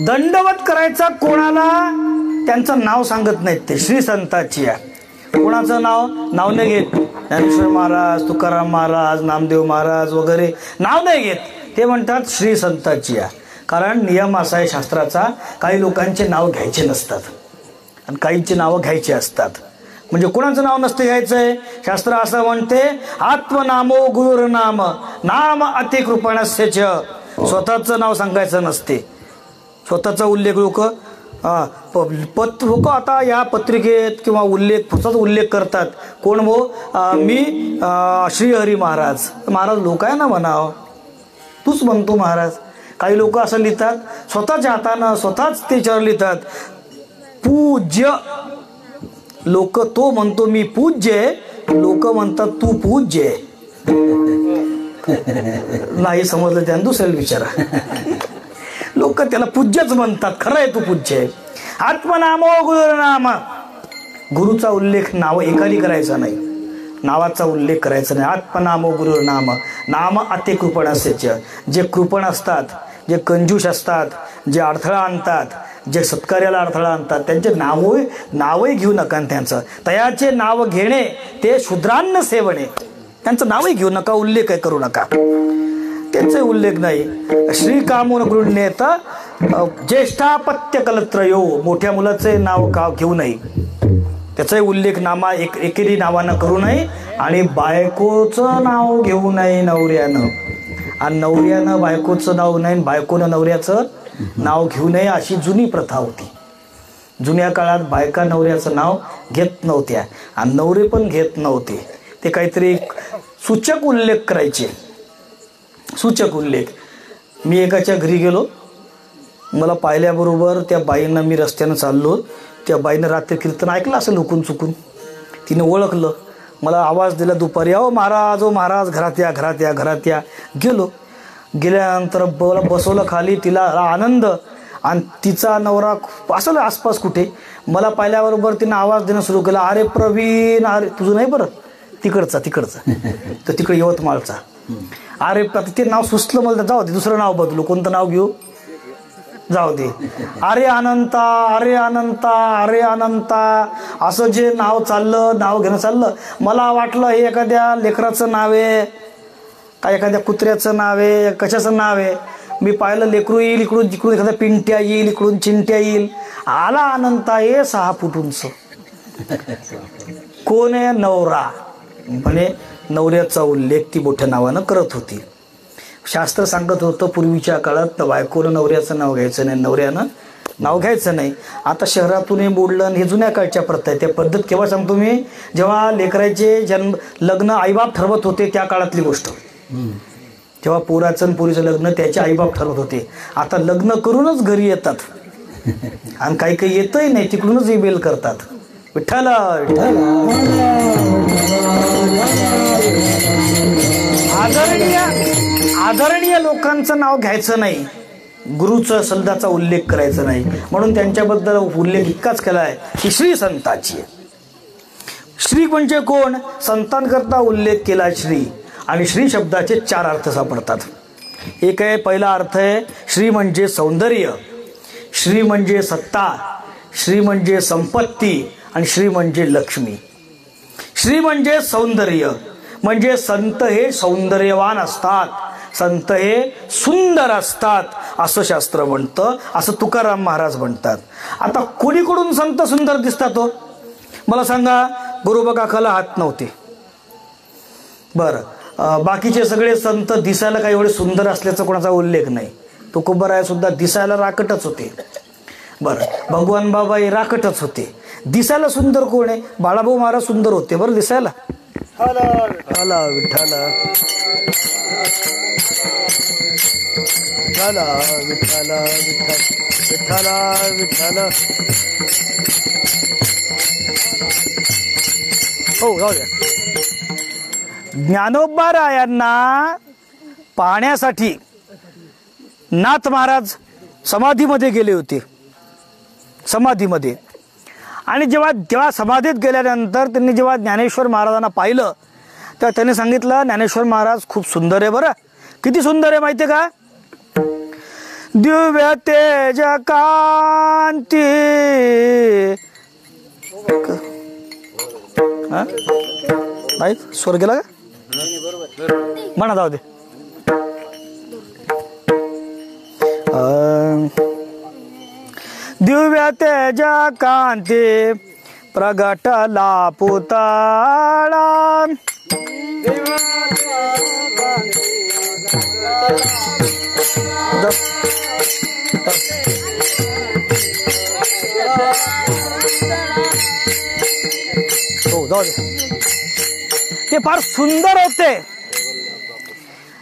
A: दंडवत करायचा कोणाला त्यांचं नाव सांगत नाहीत ते श्री संताची आहे. कोणाचं नाव नाही घेत. ज्ञानेश्वर महाराज, तुकाराम महाराज, नामदेव महाराज वगैरे नाव नाही घेत. ते म्हणतात श्री संताची आहे. कारण नियम असा आहे शास्त्राचा, काही लोकांचे नाव घ्यायचे नसतात आणि काहींची नावं घ्यायची असतात. म्हणजे कोणाचं नाव नसते घ्यायचंय. शास्त्र असं म्हणते आत्मनामो गुरुर्नाम नाम अतिकृपणस्य च. स्वतःचं नाव सांगायचं नसते. स्वतःचा उल्लेख लोक आता या पत्रिकेत किंवा उल्लेख करतात. कोण मी श्रीहरी महाराज. महाराज लोक आहे ना म्हणावं, तूच म्हणतो महाराज. काही लोक असं लिहितात स्वतःच्या हातानं, स्वतःच त्याच्यावर लिहितात पूज्य. लोक तो म्हणतो मी पूज्य, लोक म्हणतात तू पूज्य. नाही समजलं त्यानं दुसऱ्याला विचारा. लोक त्याला पूज्यच म्हणतात, खरं आहे तू पूज्य आहे. आत्मनामो गुरुनाम. गुरुचा उल्लेख नाव एकाने करायचा नाही, नावाचा उल्लेख करायचा नाही. आत्मनामो गुरुनाम नाम अतिकृपण असायचं. जे कृपण असतात, जे कंजूष असतात, जे अडथळा आणतात, जे सत्कार्याला अडथळा आणतात, त्यांचे नावही घेऊ नका. त्यांचं तयाचे नाव घेणे ते शूद्रान्न सेवणे. त्यांचं नावही घेऊ नका, उल्लेख करू नका. त्यांचे उल्लेख नाही. श्री कामून गृह्णेत ज्येष्ठापत्य कलत्रयो. मोठ्या मुलाचे नाव घेऊ नये, त्याचाही उल्लेख एकेरी नावानं करू नये. आणि बायकोचं नाव घेऊ नये नवऱ्यानं. आणि नवऱ्यानं बायकोचं नाव नाही, बायकोनं नवऱ्याचं नाव घेऊ नये, अशी जुनी प्रथा होती. जुन्या काळात बायका नवऱ्याचं नाव घेत नव्हत्या आणि नवरे पण घेत नव्हते. ते काहीतरी सूचक उल्लेख करायचे, सूचक उल्लेख. मी एकाच्या घरी गेलो, मला पाहिल्याबरोबर त्या बाईंना, मी रस्त्यानं चाललो, त्या बाईनं रात्री कीर्तन ऐकलं असं लुकून चुकून. तिने ओळखलं, मला आवाज दिला दुपारी, ओ महाराज घरात या, घरात या, घरात या. गेलो. गेल्यानंतर बसवलं खाली. तिला आनंद. आणि तिचा नवरा असं आसपास कुठे. मला पाहिल्याबरोबर तिनं आवाज देणं सुरू केला, अरे प्रवीण, अरे तुझं नाही बरं, तिकडचा तर तिकडे यवतमाळचा. अरे ते नाव सुचलं मला, जाऊ दे दुसरं नाव बदलू. कोणतं नाव घेऊ, जाऊ दे. अरे अनंता, अरे अनंता, अरे अनंता, असं जे नाव चाललं, नाव घेणं चाललं. मला वाटलं हे एखाद्या लेकराचं नाव आहे का, एखाद्या कुत्र्याचं नाव आहे, कशाचं नाव आहे. मी पाहिलं लेकरू येईल इकडून, जिकडून एखाद्या पिंट्या येईल, इकडून चिंट्या येईल. आला अनंता ये 6 फूट उंच. कोण आहे, नवरा. म्हणे नवऱ्याचा उल्लेख ती मोठ्या नावानं करत होती. शास्त्र सांगत होतं पूर्वीच्या काळात बायकोनं नवऱ्याचं नाव घ्यायचं नाही, नवऱ्यानं नाव घ्यायचं नाही. आता शहरातून हे मोडलं, हे जुन्या काळच्या प्रथा आहे. त्या पद्धत केव्हा सांगतो मी, जेव्हा लेकराचे लग्न आईबाप ठरवत होते त्या काळातली गोष्ट. जेव्हा पोराचं आणि पोरीचं लग्न त्याचे आईबाप ठरवत होते. आता लग्न करूनच घरी येतात आणि काही काही येतही नाही, तिकडूनच ईमेल करतात. विठ्ठल विठ्ठल. आदरणीय लोकांचं नाव घ्यायचं नाही, गुरुचं संताचा उल्लेख करायचा नाही, म्हणून त्यांच्याबद्दल उल्लेख इतकाच केला आहे की श्री संताची. श्री म्हणजे कोण? संतांकरता उल्लेख केला श्री. आणि श्री शब्दाचे 4 अर्थ सापडतात. एक आहे, पहिला अर्थ आहे श्री म्हणजे सौंदर्य, श्री म्हणजे सत्ता, श्री म्हणजे संपत्ती आणि श्री म्हणजे लक्ष्मी. श्री म्हणजे सौंदर्य, म्हणजे संत हे सौंदर्यवान असतात, संत हे सुंदर असतात असं शास्त्र म्हणतं, असं तुकाराम महाराज म्हणतात. आता कोणीकडून संत सुंदर दिसतात हो? मला सांगा. गुरुबकाखाला हात नव्हते, बरं. बाकीचे सगळे संत दिसायला काही एवढे सुंदर असल्याचा कोणाचा उल्लेख नाही. तुकोबराय सुद्धा दिसायला राकटच होते, बरं. भगवान बाबा हे राकटच होते. दिसायला सुंदर कोण आहे? बाळाभाऊ महाराज सुंदर होते बरं दिसायला. विठ्ठला विठ्ठला विठ्ठला विठ्ठला विठ्ठला. हो जाऊ द्या. ज्ञानोबारायांना पाहण्यासाठी नाथ महाराज समाधीमध्ये गेले होते, समाधीमध्ये. आणि जेव्हा समाधीत गेल्यानंतर त्यांनी जेव्हा ज्ञानेश्वर महाराजांना पाहिलं तेव्हा त्यांनी सांगितलं, ज्ञानेश्वर महाराज खूप सुंदर आहे. बरं, किती सुंदर आहे माहिती आहे का? दिव्य तेज कांती. नाही स्वर गेला का? म्हणा जाऊ दे. दिव्य तेज कांती प्रगटला पुतळा. हो जाऊ दे. ते फार सुंदर होते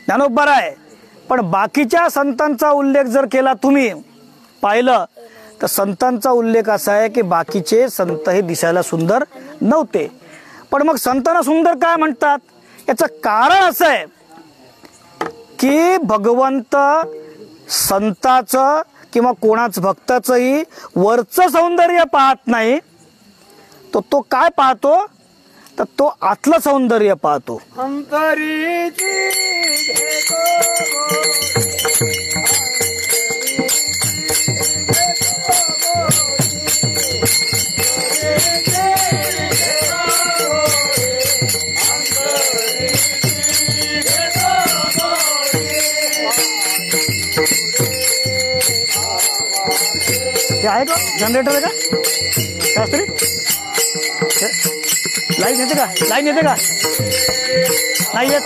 A: ज्ञानोबा आहे. पण बाकीच्या संतांचा उल्लेख जर केला, तुम्ही पाहिलं तर संतांचा उल्लेख असा आहे की बाकीचे संत हे दिसायला सुंदर नव्हते. पण मग संतांना सुंदर काय म्हणतात? याचं कारण असं आहे की भगवंत संताचं किंवा कोणाच भक्ताचंही वरचं सौंदर्य पाहत नाही, तो काय पाहतो? तर तो आतलं सौंदर्य पाहतो. ते आहे का जनरेटर आहे का शास्त्री? लाईन येते का? लाईन येते का? नाही येत.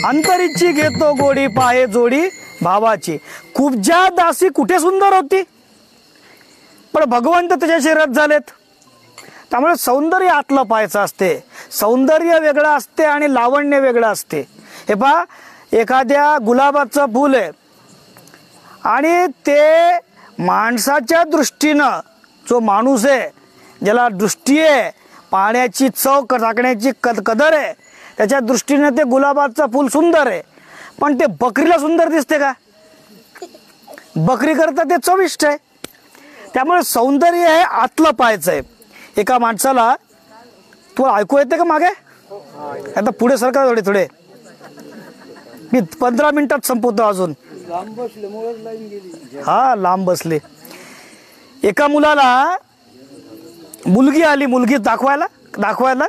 A: अंतरीची घेतो गोडी पाहे जोडी भावाची. कुब्जा दासी कुठे सुंदर होती, पण भगवंत त्याच्याशी रथ झालेत. त्यामुळे सौंदर्य आतलं पाहायचं असते. सौंदर्य वेगळं असते आणि लावण्य वेगळं असते. हे पहा, एखाद्या गुलाबाचं फूल आहे आणि ते माणसाच्या दृष्टीनं, जो माणूस आहे ज्याला दृष्टी आहे, पाण्याची चव टाकण्याची कदर आहे, त्याच्या दृष्टीने ते गुलाबाचं फूल सुंदर आहे. पण ते बकरीला सुंदर दिसते का? बकरी करता ते चविष्ट आहे. त्यामुळे सौंदर्य हे आतलं पाहायचं आहे. एका माणसाला, तुला ऐकू येते का मागे? आता पुढे सरका थोडे, मी 15 मिनिटात संपवतो. अजून हा लांब बसले. एका मुलाला मुलगी आली, मुलगी दाखवायला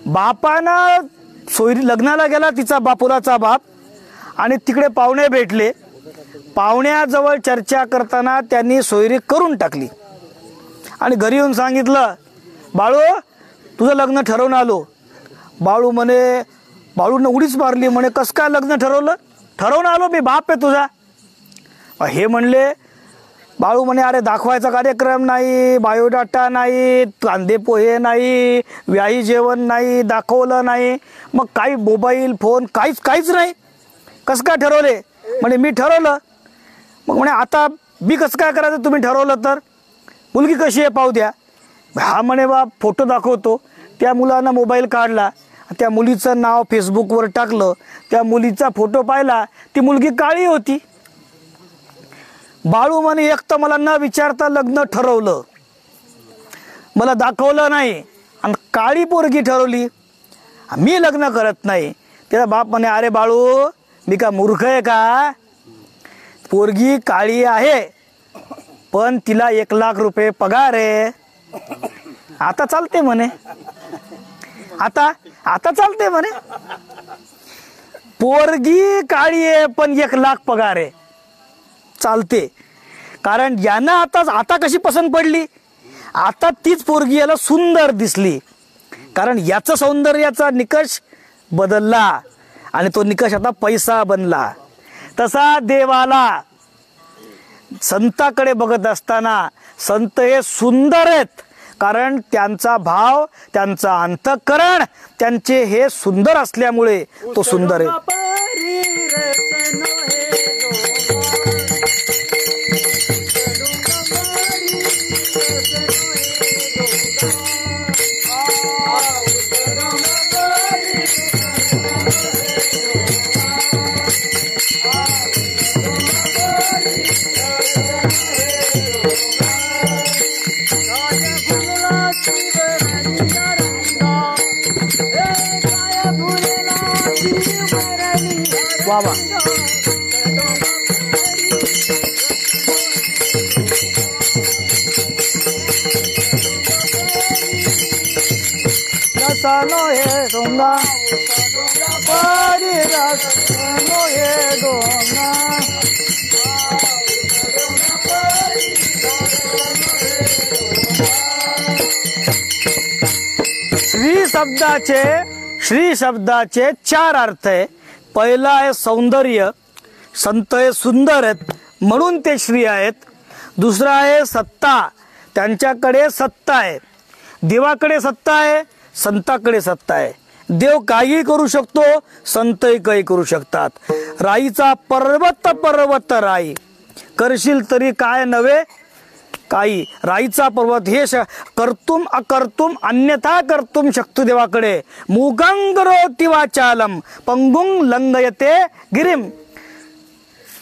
A: बापानं सोयरी लग्नाला गेला, तिचा मुलाचा बाप, आणि तिकडे पाहुणे भेटले. पाहुण्याजवळ चर्चा करताना त्यांनी सोयरी करून टाकली आणि घरी येऊन सांगितलं, बाळू तुझं लग्न ठरवून आलो. बाळूनं उडीच मारली, म्हणे कसं काय लग्न ठरवलं? ठरवून आलो मी, बाप आहे तुझा. हे म्हणले, बाळू म्हणे अरे दाखवायचा कार्यक्रम नाही, बायोडाटा नाही, कांदे पोहे नाही, व्याही जेवण नाही, दाखवलं नाही, मग काही मोबाईल फोन काहीच नाही. कसं काय ठरवले? म्हणे मी ठरवलं. मग म्हणे आता मी कसं काय करायचं तुम्ही ठरवलं तर? मुलगी कशी आहे पाहू द्या. हा म्हणे बा फोटो दाखवतो. त्या मुलानं मोबाईल काढला, त्या मुलीचं नाव फेसबुकवर टाकलं, त्या मुलीचा फोटो पाहिला, ती मुलगी काळी होती. बाळू म्हणे एक तर मला न विचारता लग्न ठरवलं, मला दाखवलं नाही आणि काळी पोरगी ठरवली, मी लग्न करत नाही. त्याचा बाप म्हणे अरे बाळू मी का मूर्ख आहे का? पोरगी काळी आहे पण तिला 1 लाख रुपये पगार आहे, आता चालते म्हणे. आता चालते म्हणे. पोरगी काळी आहे पण 1 लाख पगार आहे, चालते. कारण यांना आता कशी पसंत पडली? आता तीच पोरगी याला सुंदर दिसली, कारण याचं सौंदर्याचा निकष बदलला आणि तो निकष आता पैसा बनला. तसा देवाला संताकडे बघत असताना संत हे सुंदर आहेत, कारण त्यांचा भाव, त्यांचा अंतःकरण, त्यांचे हे सुंदर असल्यामुळे तो सुंदर आहे. वा वा. रसनो हे डोंगा परी रसनो हे डोंगा. श्री शब्दाचे 4 अर्थ आहे. पहिला आहे सौंदर्य, संत हे सुंदर आहेत म्हणून ते श्री आहेत. दुसरा आहे सत्ता, त्यांच्याकडे सत्ता आहे. देवाकडे सत्ता आहे, संताकडे सत्ता आहे. देव काही करू शकतो, संतही काही करू शकतात. राईचा पर्वत राई, करशील तरी काय नव्हे काही. राईचा पर्वत हे कर्तुम अकर्तुम अन्यथा कर्तुम शक्ती देवाकडे. मूगंगरोति वाचालम पंगुंग लंगयते गिरिम,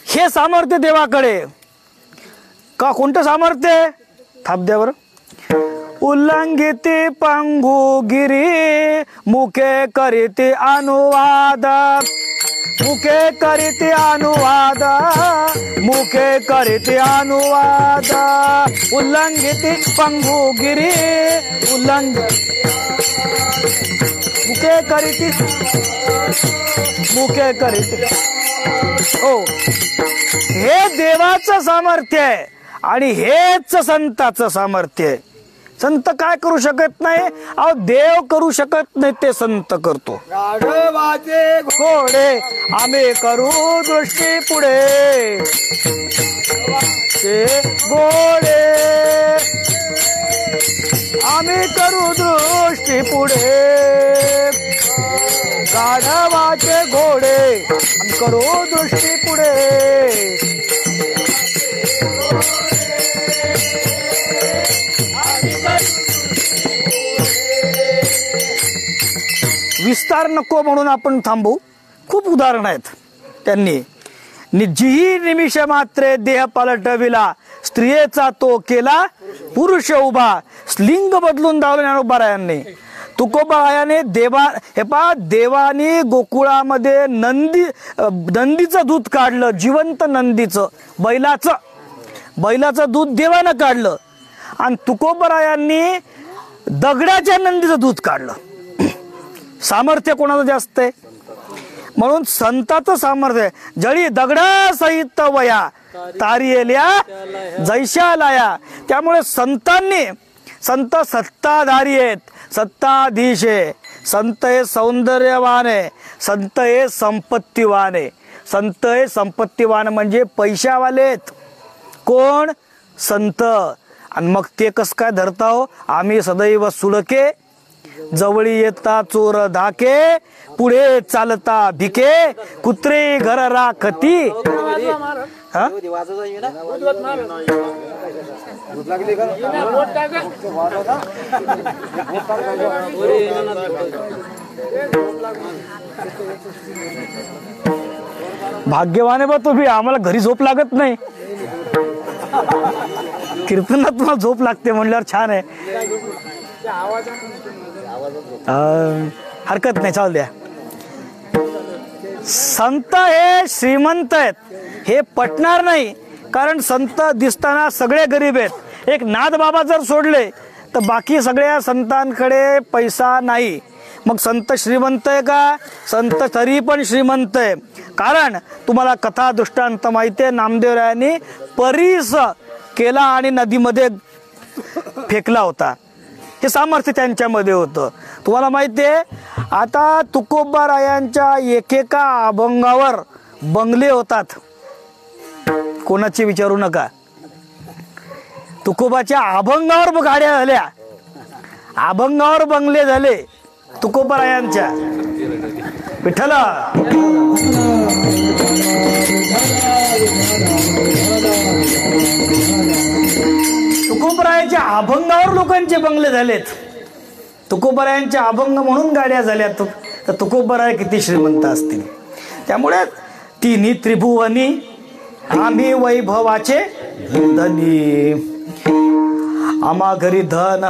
A: हे सामर्थ्य देवाकडे. का कोणतं सामर्थ्य? थाप द्यावर. उल्लंघिते पंगु गिरी मुखे करीते अनुवाद, मुखे करीते अनुवाद, मुखे करीते अनुवाद. उल्लंघिते पंगु गिरी मुखे करीते हो, हे देवाचं सामर्थ्य आहे आणि हेच संताचं सामर्थ्य आहे. संत काय करू शकत नाही, अहो देव करू शकत नाही, ते संत करतो.
C: गाढवाचे
A: घोडे आम्ही करू दृष्टी पुढे, ते घोडे आम्ही करू दृष्टी पुढे. गाढवाचे घोडे आम्ही करू दृष्टी पुढे. विस्तार नको म्हणून आपण थांबू. खूप उदाहरण आहेत. त्यांनी जीही निमिष मात्रे देह पलटविला, स्त्रियेचा तो केला पुरुष उभा. लिंग बदलून दावलं ज्ञानोबारायांनी. तुकोबारायाने देवाने गोकुळामध्ये नंदीचं दूध काढलं, जिवंत नंदीचं, बैलाचं दूध देवानं काढलं. आणि तुकोबारायांनी दगडाच्या नंदीचं दूध काढलं. सामर्थ्य कोणाचं जास्त आहे? म्हणून संताचं सामर्थ्य जळी दगडा सहित वया तारियल्या जैशा लाया. त्यामुळे संतांनी, संत सत्ताधारी आहेत, सत्ताधीश आहे, संत हे सौंदर्यवान आहे, संत हे संपत्तीवान आहे. संत हे संपत्तीवान म्हणजे पैशावाले आहेत. कोण? संत. आणि मग ते कस काय धरता हो? आम्ही सदैव सुडके, जवळी येता चोर धाके, पुढे चालता भिके, कुत्रे घर राखती. हा? भाग्यवान आहे बा तुम्ही, आम्हाला घरी झोप लागत नाही. कीर्तनात तुम्हाला झोप लागते म्हणल्यावर छान आहे. हरकत नाही, चालू द्या. संत हे श्रीमंत आहेत हे पटणार नाही, कारण संत दिसताना सगळे गरीब आहेत. एक नाथबाबा जर सोडले तर बाकी सगळ्या संतांकडे पैसा नाही. मग संत श्रीमंत आहे का? संत तरी पण श्रीमंत आहे. कारण तुम्हाला कथा दृष्टांत माहिती आहे, नामदेवरायांनी परीस केला आणि नदीमध्ये फेकला होता. हे सामर्थ्य त्यांच्यामध्ये होतं. तुम्हाला माहिती आहे, आता तुकोबारायांच्या एकेका अभंगावर बंगले होतात. कोणाची विचारू नका. तुकोबाच्या अभंगावर गाड्या झाल्या, अभंगावर बंगले झाले तुकोबारायांच्या. विठ्ठला तुकोबरायांच्या अभंगावर लोकांचे बंगले झालेत. तुकोबरायांचे अभंग म्हणून गाड्या झाल्या. तर तुकोबराय किती श्रीमंत असतील. त्यामुळे तिन्ही त्रिभुवनी आम्ही वैभवाचे धनी. आम्हा घरी धन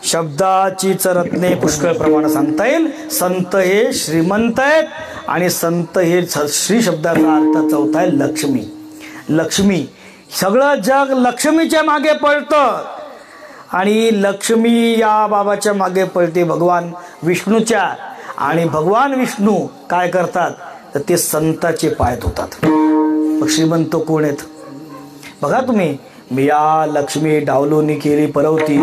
A: शब्दाची रत्ने पुष्कळ प्रमाण सांगता येईल. संत हे श्रीमंत आहेत आणि संत हे श्री शब्दाचा अर्थ चौथा आहे लक्ष्मी. लक्ष्मी, सगळं जग लक्ष्मीच्या मागे पळतं आणि लक्ष्मी या बाबाच्या मागे पळते, भगवान विष्णूच्या. आणि भगवान विष्णू काय करतात तर ते संताचे पाय धुतात. मग श्रीमंत कोण आहेत बघा तुम्ही. मिया लक्ष्मी डावलोनी केली परवती,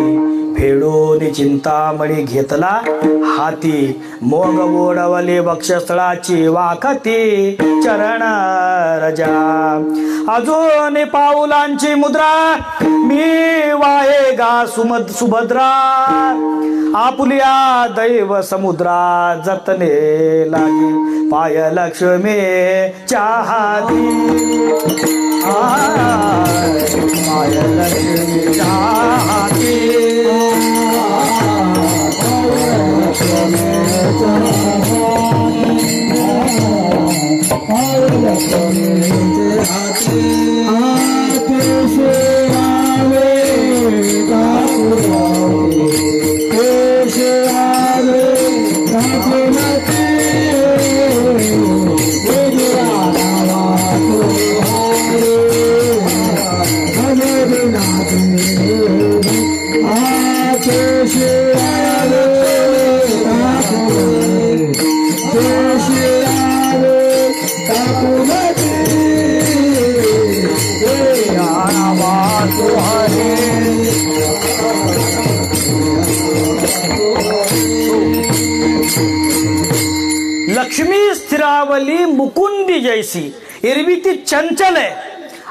A: फेडोनी चिंतामणी घेतला हाती, मोग ओढवले वक्षस्थळाची वाखती, चरण रजा अजून पाऊलांची मुद्रा, मी वाहे गा सुभद्रा, आपुलिया दैव समुद्रा, जतने लागी पाय लक्ष्मी चाहती, पाय लक्ष्मी चाहती. लक्ष्मी स्थिरावली मुकुंदी जैसी, एरवी ती चंचल आहे.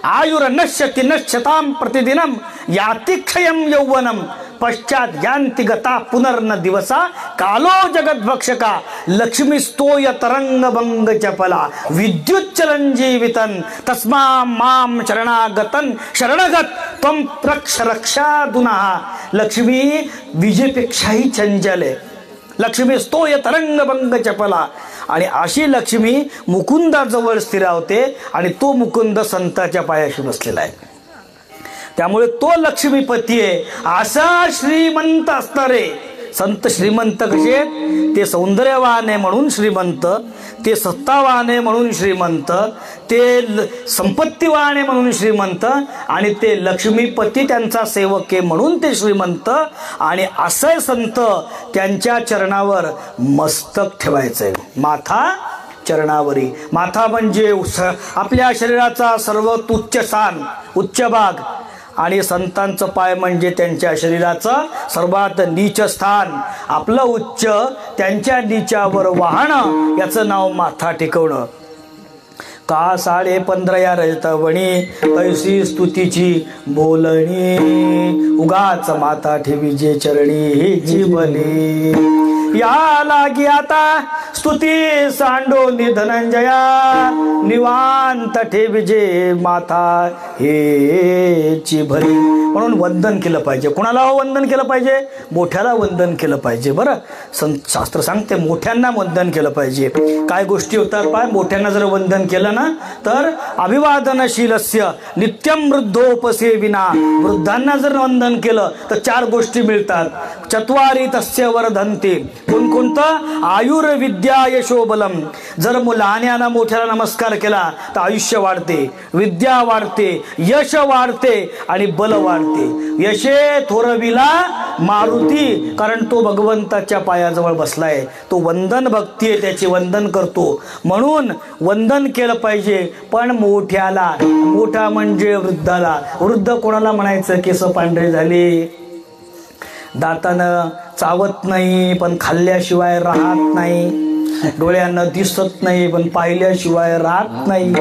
A: आयुर नश्यति नश्यताम प्रतिदिनम, याति क्षयम यौवनम, पश्चात यांति गता पुनर्न दिवसा, कालो जगद्भक्षका, लक्ष्मी स्तोय तरंग भंग चपला, विद्युत चलन जीवितन, तस्मा माम शरणागतन शरणगत त्वं रक्ष रक्षादुनः. लक्ष्मी विजेपेक्षाही चंचल आहे. लक्ष्मी स्तोय तरंग भंग चपला. आणि अशी लक्ष्मी मुकुंदाजवळ स्थिरावते आणि तो मुकुंद संताच्या पायाशी बसलेला आहे. त्यामुळे तो लक्ष्मीपती आहे. असा श्रीमंत असणारे संत श्रीमंत कसे आहेत? ते सौंदर्यवान आहे म्हणून श्रीमंत, ते सत्तावान आहे म्हणून श्रीमंत, ते संपत्तीवान आहे म्हणून श्रीमंत, आणि ते लक्ष्मीपती त्यांचा सेवक आहे म्हणून ते श्रीमंत. आणि असे संत त्यांच्या चरणावर मस्तक ठेवायचंय, माथा चरणावरी. माथा म्हणजे आपल्या शरीराचा सर्वात उच्च स्थान, उच्च भाग, आणि संतांचं पाय म्हणजे त्यांच्या शरीराचं सर्वात नीच स्थान. आपलं उच्च त्यांच्या नीचावर वाहणं याचं नाव माथा टेकवणं. का 15.5 या रजतवणी कैसी स्तुतीची बोलणी, उगाच माता ठेवी जे चरणी हे जीवली. या लागी आता स्तुती सांडोनी धनंजया, निवांत ठेवी जे माथा हेची भरी. म्हणून वंदन केलं पाहिजे. कोणाला वंदन केलं पाहिजे? मोठ्याला वंदन केलं पाहिजे. बरं, शास्त्र सांगते मोठ्यांना वंदन केलं पाहिजे. काय गोष्टी होतात पाय, मोठ्यांना जर वंदन केलं ना तर अभिवादनशीलस्य नित्यम वृद्धोपसेविना. वृद्धांना जर वंदन केलं तर 4 गोष्टी मिळतात. चत्वारी तस्य वर्धन्ते. कोणकोणतं? आयुर्विद्या यशोबलम. जर लहान्याला मोठ्याला नमस्कार केला तर आयुष्य वाढते, विद्या वाढते, यश वाढते आणि बल वाढते. यशे थोरविला मारुती, कारण तो भगवंताच्या पायाजवळ बसलाय. तो वंदन भक्ती आहे, त्याचे वंदन करतो. म्हणून वंदन केलं पाहिजे, पण मोठ्याला. मोठा म्हणजे वृद्धाला. वृद्ध कोणाला म्हणायचं? केस पांढरे झाले, दातानं चावत नाही पण खाल्ल्याशिवाय राहत नाही, डोळ्यानं दिसत नाही पण पाहिल्याशिवाय राहत नाही,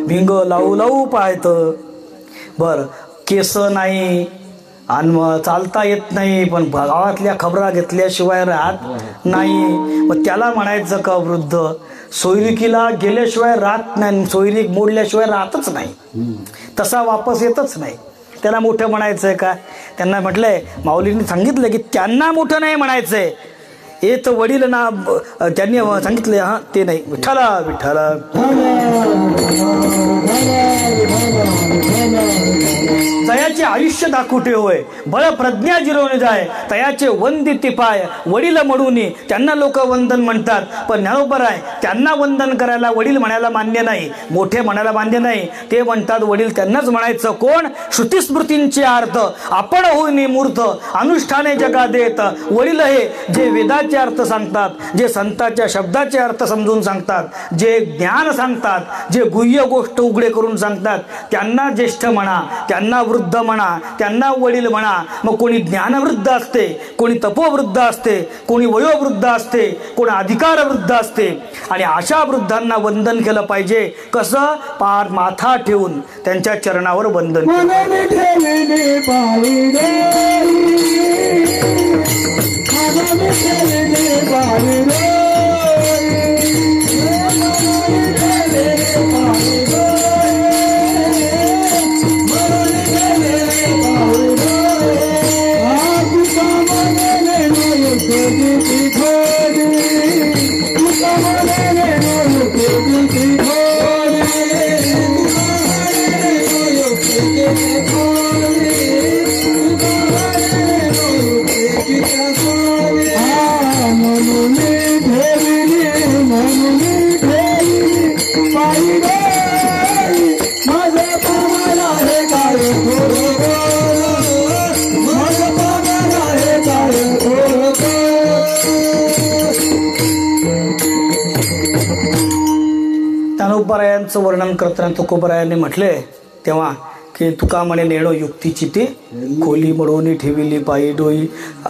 A: भिंग लावू लावू पाहतं. बर, केस नाही आणि चालता येत नाही पण गावातल्या खबरा घेतल्याशिवाय राहत नाही, मग त्याला म्हणायचं का वृद्ध? सोयरिकीला गेल्याशिवाय राहत नाही, सोयरीक मोडल्याशिवाय राहतच नाही, तसा वापस येतच नाही, त्याला मोठं म्हणायचंय का? त्यांना म्हटलंय, माऊलींनी सांगितलं की त्यांना मोठं नाही म्हणायचंय. येत वडील ना, त्यांनी सांगितले हा ते नाही. विठ्ठला विठ्ठला. तयाचे आयुष्य दाखवते होय, बळ प्रज्ञा जिरवणे जाय, तयाचे वंदिती पाय वडील म्हणून त्यांना लोक वंदन म्हणतात. पण ज्ञानोबर आहे, त्यांना वंदन करायला वडील म्हणायला मान्य नाही, मोठे म्हणायला मान्य नाही. ते म्हणतात वडील त्यांनाच म्हणायचं. कोण? श्रुतिस्मृतींचे अर्थ आपण होईनी मूर्त, अनुष्ठाने जगा देत. वडील हे जे वेदाचे अर्थ सांगतात, जे संतांच्या शब्दाचे अर्थ समजून सांगतात, जे ज्ञान सांगतात, जे गुह्य गोष्ट उघडे करून सांगतात, त्यांना ज्येष्ठ म्हणा, त्यांना वृद्ध म्हणा, त्यांना वडील म्हणा. मग कोणी ज्ञानवृद्ध असते, कोणी तपोवृद्ध असते, कोणी वयोवृद्ध असते, कोणी अधिकारवृद्ध असते. आणि अशा वृद्धांना वंदन केलं पाहिजे. कसं? पार माथा ठेवून त्यांच्या चरणावर वंदन. ज्ञानोबरायांचं वर्णन करताना तुकोबरायांनी म्हटले तेव्हा की तुका म्हणे नेणो युक्तीची ते खोली मडवून ठेविली पायी डोई.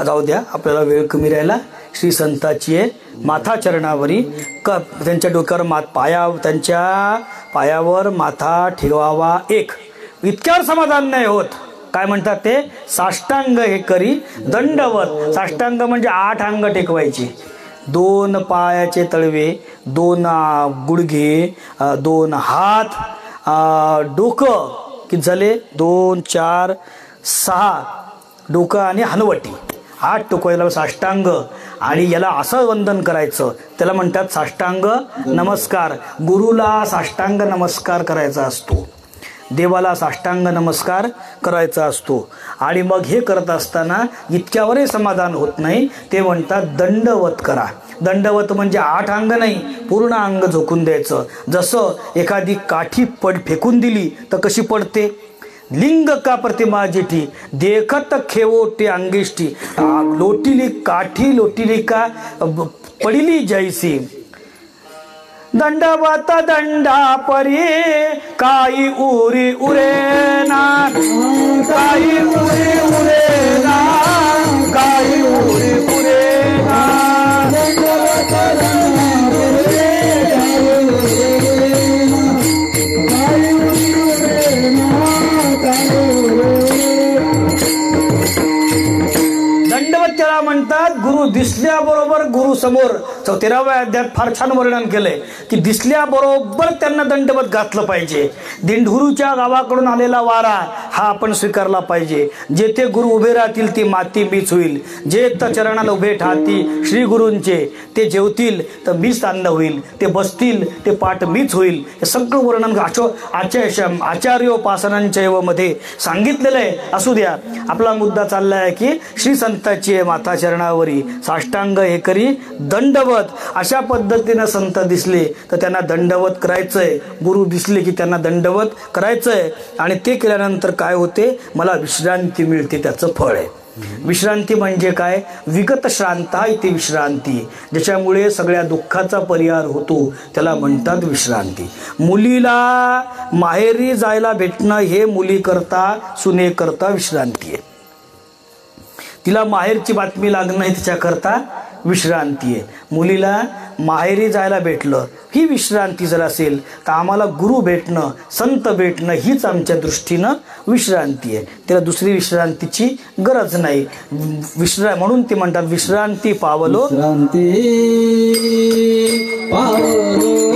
A: जाऊ द्या, आपल्याला वेळ कमी राहिला. श्री संताची आहे माथा चरणावरी, त्यांच्या डोक्यावर त्यांच्या पायावर माथा ठेवावा एक. इतक्यावर समाधान नाही होत. काय म्हणतात ते? साष्टांग हे करी दंडवत. साष्टांग म्हणजे 8 अंग टेकवायचे. 2 पायाचे तळवे, 2 गुडघे, 2 हात, डोकं किती झाले? 2, 4, 6 डोकं आणि हनवटी, 8 टोकायला साष्टांग. आणि याला असं वंदन करायचं, त्याला म्हणतात साष्टांग नमस्कार. गुरुला साष्टांग नमस्कार करायचा असतो, देवाला साष्टांग नमस्कार करायचा असतो. आणि मग हे करत असताना इतक्यावरही समाधान होत नाही, ते म्हणतात दंडवत करा. दंडवत म्हणजे 8 अंग नाही, पूर्ण अंग झोकून द्यायचं. जसं एखादी काठी फेकून दिली तर कशी पडते? लिंग का प्रतिमा जेठी देखत खेवोटे अंगेष्टी. लोटिली काठी लोटिली का पडिली जैसी. दंडवत दंडा परी काही उरी उरेना, काही उरी उरेना, काही उरी उरेना.
B: दंडवत दंडा परी काही उरी उरेना, काही
A: दंडवत त्याला म्हणतात. गुरु दिसल्याबरोबर गुरु समोर 13व्या अध्यायात फार छान वर्णन केलंय की दिसल्याबरोबर त्यांना दंडवत घातलं पाहिजे. दिंडुरूच्या गावाकडून आलेला वारा हा आपण स्वीकारला पाहिजे. जेथे गुरु उभे राहतील ती माती मीच होईल, जे चरणाला उभे ठाती श्री गुरूंचे ते जेवतील तर मीच अन्न होईल, ते बसतील ते पाठ मीच होईल. हे सगळं वर्णन आचार्योपासनांच्या मध्ये सांगितलेलं आहे. असू द्या, आपला मुद्दा चालला आहे की श्री संताची माता चरणावरी साष्टांग हे करी दंडवत. अशा पद्धतीनं संत दिसले तर त्यांना दंडवत करायचंय, गुरु दिसले की त्यांना दंडवत करायचंय. आणि ते केल्यानंतर काय होते, मला विश्रांती मिळते, त्याचं फळ आहे. विश्रांती म्हणजे काय, विगत श्रांता इथे विश्रांती, ज्याच्यामुळे सगळ्या दुःखाचा परिहार होतो त्याला म्हणतात विश्रांती. मुलीला माहेरी जायला भेटणं हे मुली करता सुने करता विश्रांती आहे. तिला माहेरची बातमी लागणं हे तिच्याकरता विश्रांती आहे. मुलीला माहेरी जायला भेटलं ही विश्रांती जर असेल तर आम्हाला गुरु भेटणं संत भेटणं हीच आमच्या दृष्टीनं विश्रांती आहे. त्याला दुसरी विश्रांतीची गरज नाही. म्हणून ते म्हणतात विश्रांती पावलो,
B: विश्रांती पावलो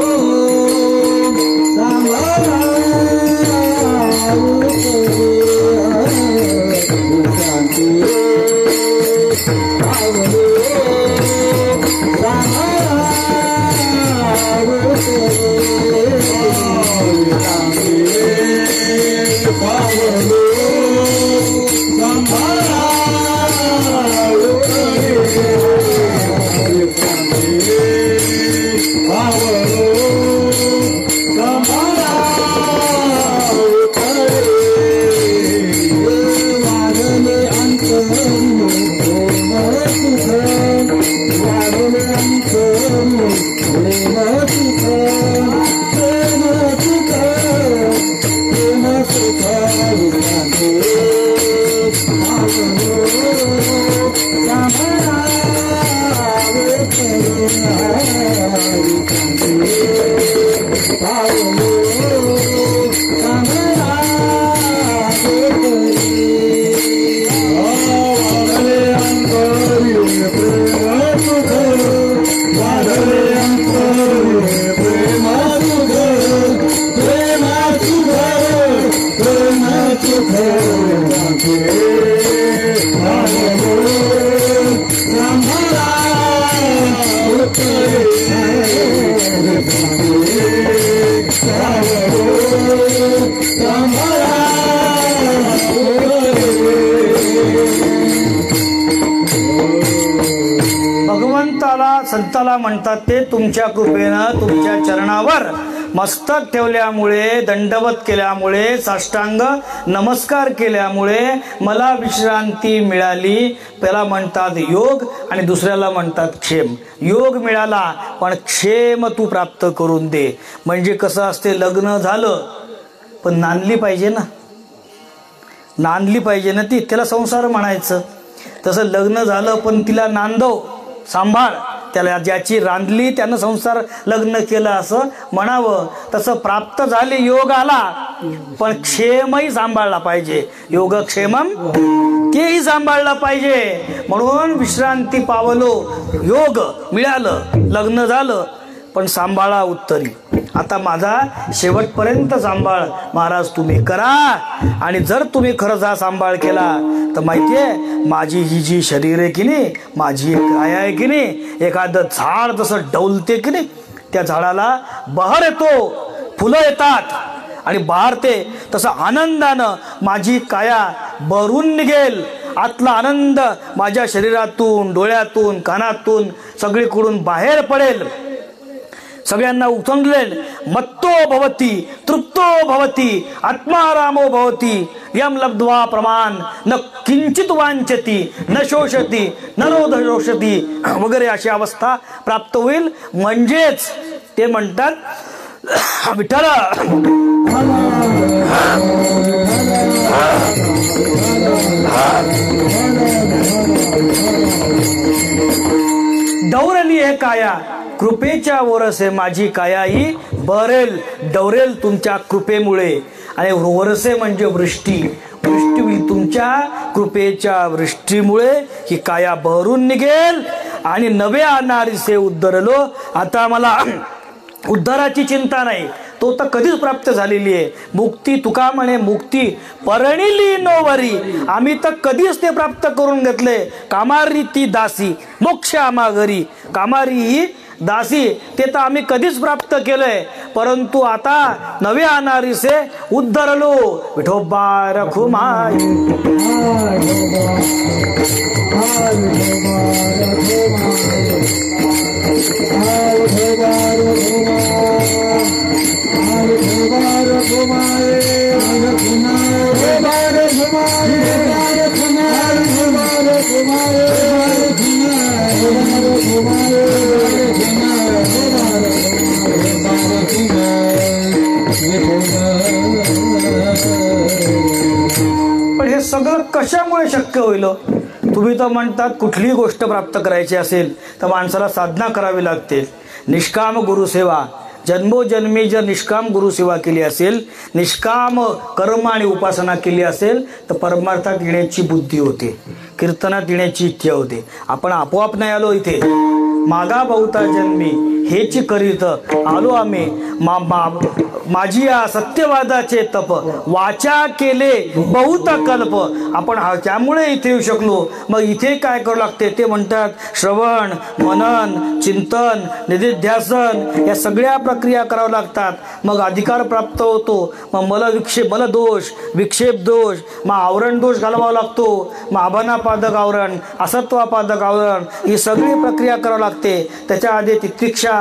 A: भगवंताला संताला म्हणतात ते तुमच्या कृपेनं तुमच्या चरणावर मस्तक ठेवल्यामुळे, दंडवत केल्यामुळे, साष्टांग नमस्कार केल्यामुळे मला विश्रांती मिळाली. त्याला म्हणतात योग आणि दुसऱ्याला म्हणतात क्षेम. योग मिळाला पण क्षेम तू प्राप्त करून दे. म्हणजे कसं असते, लग्न झालं पण नांदली पाहिजे ना, नांदली पाहिजे ना ती, त्याला संसार म्हणायचं. तसं लग्न झालं पण तिला नांदव, सांभाळ, त्याला ज्याची रांधली त्यानं संसार लग्न केलं असं म्हणावं. तसं प्राप्त झाले, योग आला पण क्षेमही सांभाळला पाहिजे. योगक्षेमम तेही सांभाळला पाहिजे. म्हणून विश्रांती पावलो, योग मिळालं, लग्न झालं पण सांभाळा उत्तरी. आता माझा शेवटपर्यंत सांभाळ महाराज तुम्ही करा. आणि जर तुम्ही खरंच हा सांभाळ केला तर माहितीये, माझी ही जी शरीर आहे की नाही, माझी एक काया आहे की नाही, एखादं झाड जसं डौलते की नाही, त्या झाडाला बहर येतो, फुलं येतात आणि बहरते, तसं आनंदानं माझी काया भरून निघेल. आतला आनंद माझ्या शरीरातून, डोळ्यातून, कानातून सगळीकडून बाहेर पडेल. सगळ्यांना उचंगलेल. मत्तो भवती तृप्तो भवती आत्मारामो भवती यम लब्ध्वा प्रमाण न किंचित वांछती न शोषती न रोध शोषती वगैरे अशी अवस्था प्राप्त होईल. म्हणजेच ते म्हणतात विठ्ठला डौरली हे काया कृपेच्या वरसे माझी काया ही बहरेल डौरेल तुमच्या कृपेमुळे. आणि वरसे म्हणजे वृष्टी, वृष्टी होईल तुमच्या कृपेच्या वृष्टीमुळे ही काया बहरून निघेल आणि नवे अनारिसे उद्धरलो. आता मला उद्धाराची चिंता नाही, तो तर कधीच प्राप्त झालेली आहे. मुक्ती तुका म्हणे मुक्ती परणिली नोवरी, आम्ही तर कधीच ते प्राप्त करून घेतले. कामारी ती दासी मोक्ष आम्हा घरी, कामारी ही दासी ते तर आम्ही कधीच प्राप्त केलंय. परंतु आता नवे अनारिसे उद्धरलो. विठोबा रखुमाई पण हे सगळं कशामुळे शक्य होईल? तुम्ही तर म्हणतात कुठलीही गोष्ट प्राप्त करायची असेल तर माणसाला साधना करावी लागते. निष्काम गुरुसेवा, जन्मोजन्मी जर निष्काम गुरुसेवा केली असेल, निष्काम कर्म आणि उपासना केली असेल तर परमार्थात येण्याची बुद्धी होते, कीर्तनात येण्याची इच्छा होते. आपण आपोआप नाही आलो इथे, मागा बहुता जन्मी हेची करीत आलो आम्ही. माझी या सत्यवादाचे तप वाचा केले बहुत कल्प. आपण त्यामुळे इथे येऊ शकलो. मग इथे काय करू लागते ते म्हणतात श्रवण मनन चिंतन निधिध्यासन या सगळ्या प्रक्रिया कराव्या लागतात. मग अधिकार प्राप्त होतो. मग मला दोष विक्षेप दोष, मग आवरण दोष घालवावा लागतो. मग आभानापादक आवरण असत्वापादक आवरण ही सगळी प्रक्रिया करावी लागते. त्याच्या आधी तितिक्षा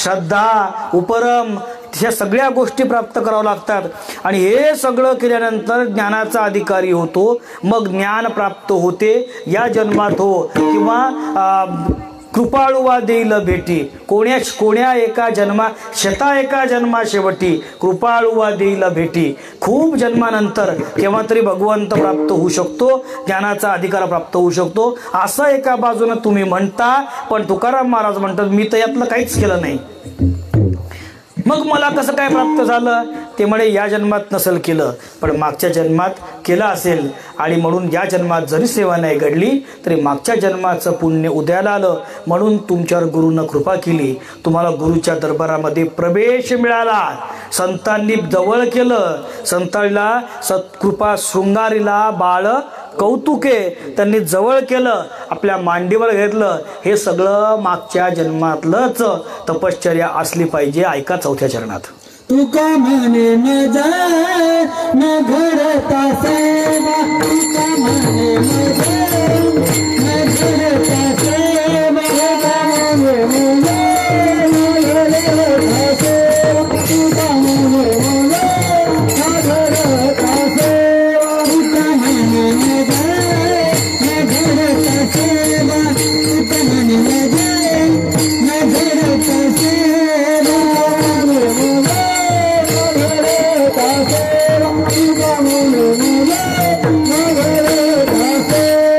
A: श्रद्धा उपरम ह्या सगळ्या गोष्टी प्राप्त कराव्या लागतात. आणि हे सगळं केल्यानंतर ज्ञानाचा अधिकारी होतो. मग ज्ञान प्राप्त होते या जन्मात हो किंवा कृपाळुवा देईल भेटी. कोण्या एका जन्मा शता एका जन्मा शेवटी कृपाळुवा देईल भेटी. खूप जन्मानंतर केव्हा तरी भगवंत प्राप्त होऊ शकतो, ज्ञानाचा अधिकार प्राप्त होऊ शकतो असं एका बाजूने तुम्ही म्हणता. पण तुकाराम महाराज म्हणतात मी तर यातलं काहीच केलं नाही. मग मला कसं काय प्राप्त झालं? ते म्हणे या जन्मात नसेल केलं पण मागच्या जन्मात केलं असेल. आणि म्हणून या जन्मात जरी सेवा नाही घडली तरी मागच्या जन्माचं पुण्य उदयाला आलं. म्हणून तुमच्यावर गुरुनं कृपा केली, तुम्हाला गुरुच्या दरबारामध्ये प्रवेश मिळाला. संतांनी जवळ केलं, संतांना सत्कृपा शृंगारीला बाळ कौतुके त्यांनी जवळ केलं, आपल्या मांडीवर घेतलं. हे सगळं मागच्या जन्मातलंच तपश्चर्या असली पाहिजे. ऐका चौथ्या चरणात.
B: तुका म्हणे न जाय न घडता सेवा, तुका म्हणे न जाय न घडता सेवा, तुका म्हणे न जाय न घडता सेवा, तुका म्हणे न जाय न घडता सेवा, तुका म्हणे न जाय न घडता सेवा, तुका म्हणे न जाय न घडता सेवा.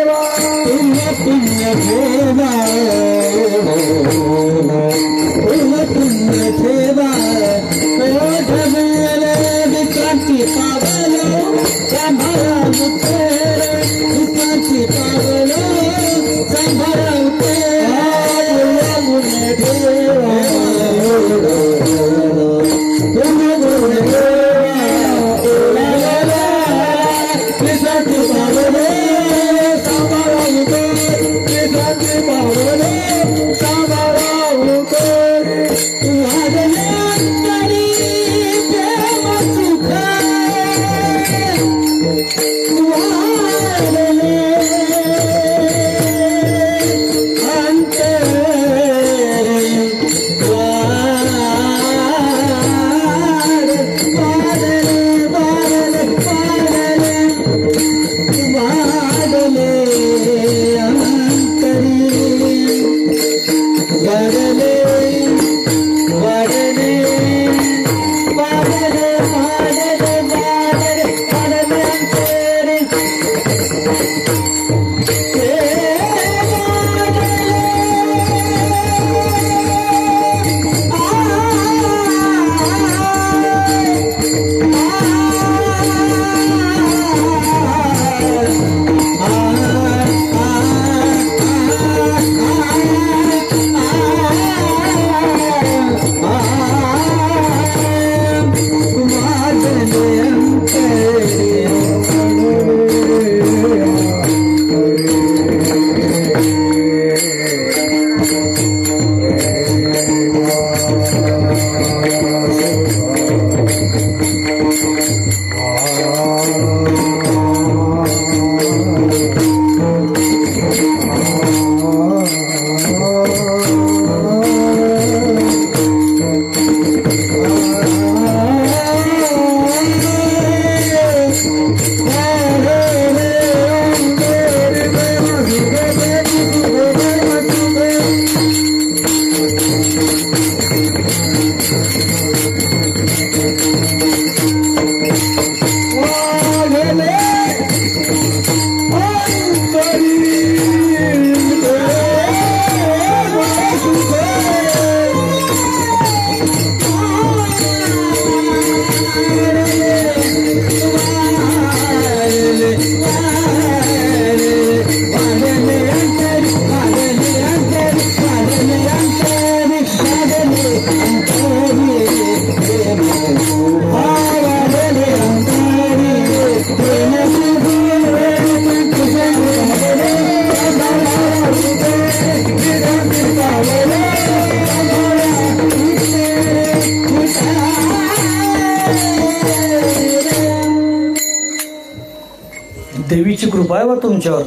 A: देवीची कृपा आहे बा तुमच्यावर,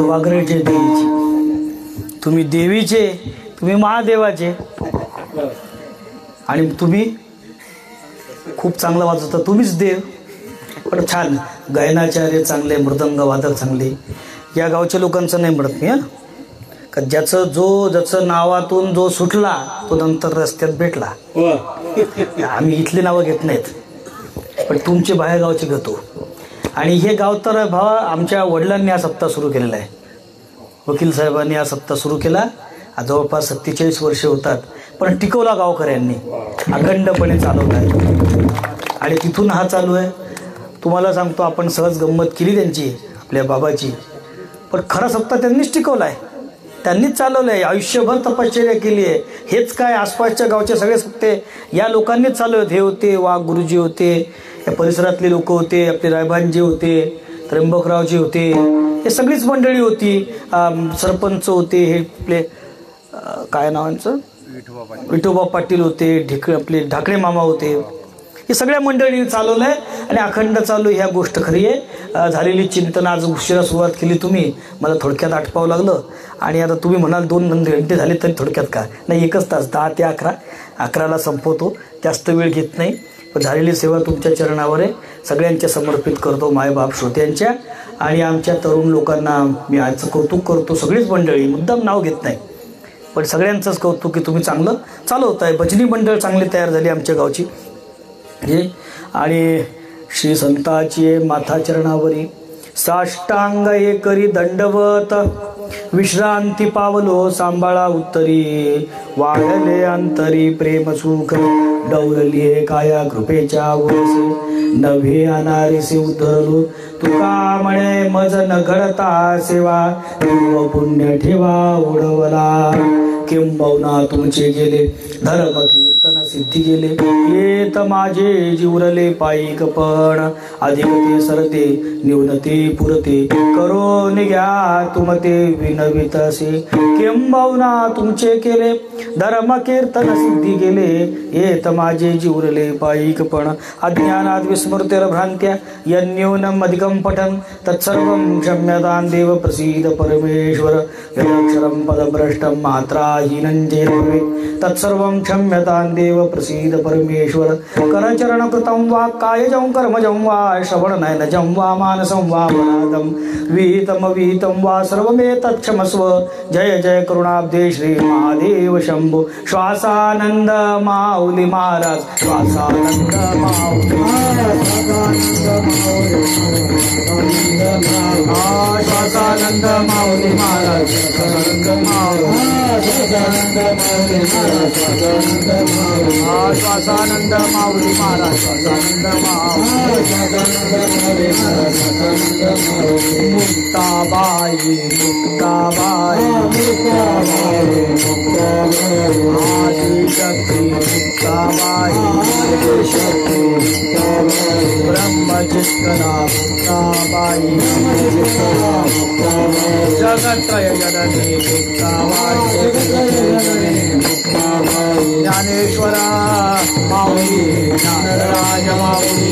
A: वाघरेचे देवीची. तुम्ही देवीचे, तुम्ही महादेवाचे, आणि तुम्ही खूप चांगलं वाजवता, तुम्हीच देव. पण छान गायनाचार्य चांगले, मृदंग वादक चांगले. या गावच्या लोकांचं नाही म्हणत मी, का ज्याचं नावातून जो सुटला तो नंतर रस्त्यात भेटला. आम्ही इथले नावं घेत नाहीत, पण तुमचे बाहेर गावचे घेतो. आणि हे गाव तर भावा आमच्या वडिलांनी हा सप्ताह सुरू केलेला आहे. वकील साहेबांनी हा सप्ताह सुरू केला. जवळपास 47 वर्षे होतात, पण टिकवला गावकऱ्यांनी, अखंडपणे चालवला आहे. आणि तिथून हा चालू आहे. तुम्हाला सांगतो, आपण सहज गंमत केली त्यांची, आपल्या बाबाची, पण खरा सप्ताह त्यांनीच टिकवला आहे, त्यांनीच चालवलं आहे. आयुष्यभर तपश्चर्या केली आहे. हेच काय आसपासच्या गावचे सगळे सप्ते या लोकांनीच चालवत. हे होते वाघ गुरुजी होते, या परिसरातले लोक होते, आपले रायबानजी होते, त्र्यंबकरावजी होते, हे सगळीच मंडळी होती. सरपंच होते, हे आपले काय नावांचं, विठोबा पाटील होते, आपले ढाकळे मामा होते. हे सगळ्या मंडळींनी चालवलं आहे आणि अखंड चालू. ह्या गोष्ट खरी आहे. झालेली चिंतन आज उशिरा सुरुवात केली तुम्ही, मला थोडक्यात आटपावं लागलं. आणि आता तुम्ही म्हणाल 2 घंटे झाले तरी थोडक्यात का नाही, 1 तास, 10 ते 11, 11ला संपवतो, जास्त वेळ घेत नाही. पण झालेली सेवा तुमच्या चरणावर आहे, सगळ्यांच्या समर्पित करतो, मायबाप श्रोत्यांच्या. आणि आमच्या तरुण लोकांना मी आजचं कौतुक करतो. सगळीच मंडळी, मुद्दाम नाव घेत नाही, पण सगळ्यांचंच कौतुक की तुम्ही चांगलं चालवत आहे. भजनी मंडळ चांगली तयार झाली आमच्या गावची. आणि श्री संताची माथा चरणावरी साष्टांग हे करी दंडवत, विश्रांती पावलो सांभाळा उत्तरी, वाढले अंतरी प्रेम सुख, डौरली काया कृपेच्या वरसे, नव्हे अनारिसे उधरलो तुका म्हणे मज न घडता सेवा, पूर्व पुण्य ठेवा उडवला, किंबहुना तुमचे गेले धर्म कीर्तन सिद्धी गेले, येत माझे जीवरले पायिक पण, अधिक ते सरते निवनते पुरते, करो निघ्या तुमते विनवितसे, किंबहुना तुमचे केले धर्म कीर्तन सिद्धी गेले, येत माझे जीवरले पायिक पण, अज्ञानात विस्मृतेर भ्रांत्या यन्यूनम अधिकं पठन, तत्सर्वं क्षम्यतां देव प्रसीद परमेश्वर, यदक्षरं पदभ्रष्टं मात्राहीनं येन भवेत् तत्सर्वं क्षम्यतां देव प्रसीद परमेश्वर, करचरण कृतं वा कायजं कर्मजं वा श्रवणनयनजं वा मानसं वा अपराधं विहितं वा सर्वमेतत् क्षमस्व, जय जय करुणाब्धे श्री महादेव शंभो. श्वासानंद माऊली महाराज, श्वासानंद माऊली महाराज, श्वासानंद माऊली महाराज, श्वासानंद माऊली महाराज, मुक्ताबाई मुक्ताबाई आदिशक्ती मुक्ताबाई ब्रह्मचित्रा मुक्ताबाई जगत्रय जननी मुक्ताबाई ज्ञानेश्वरा माऊली ज्ञानराज माऊली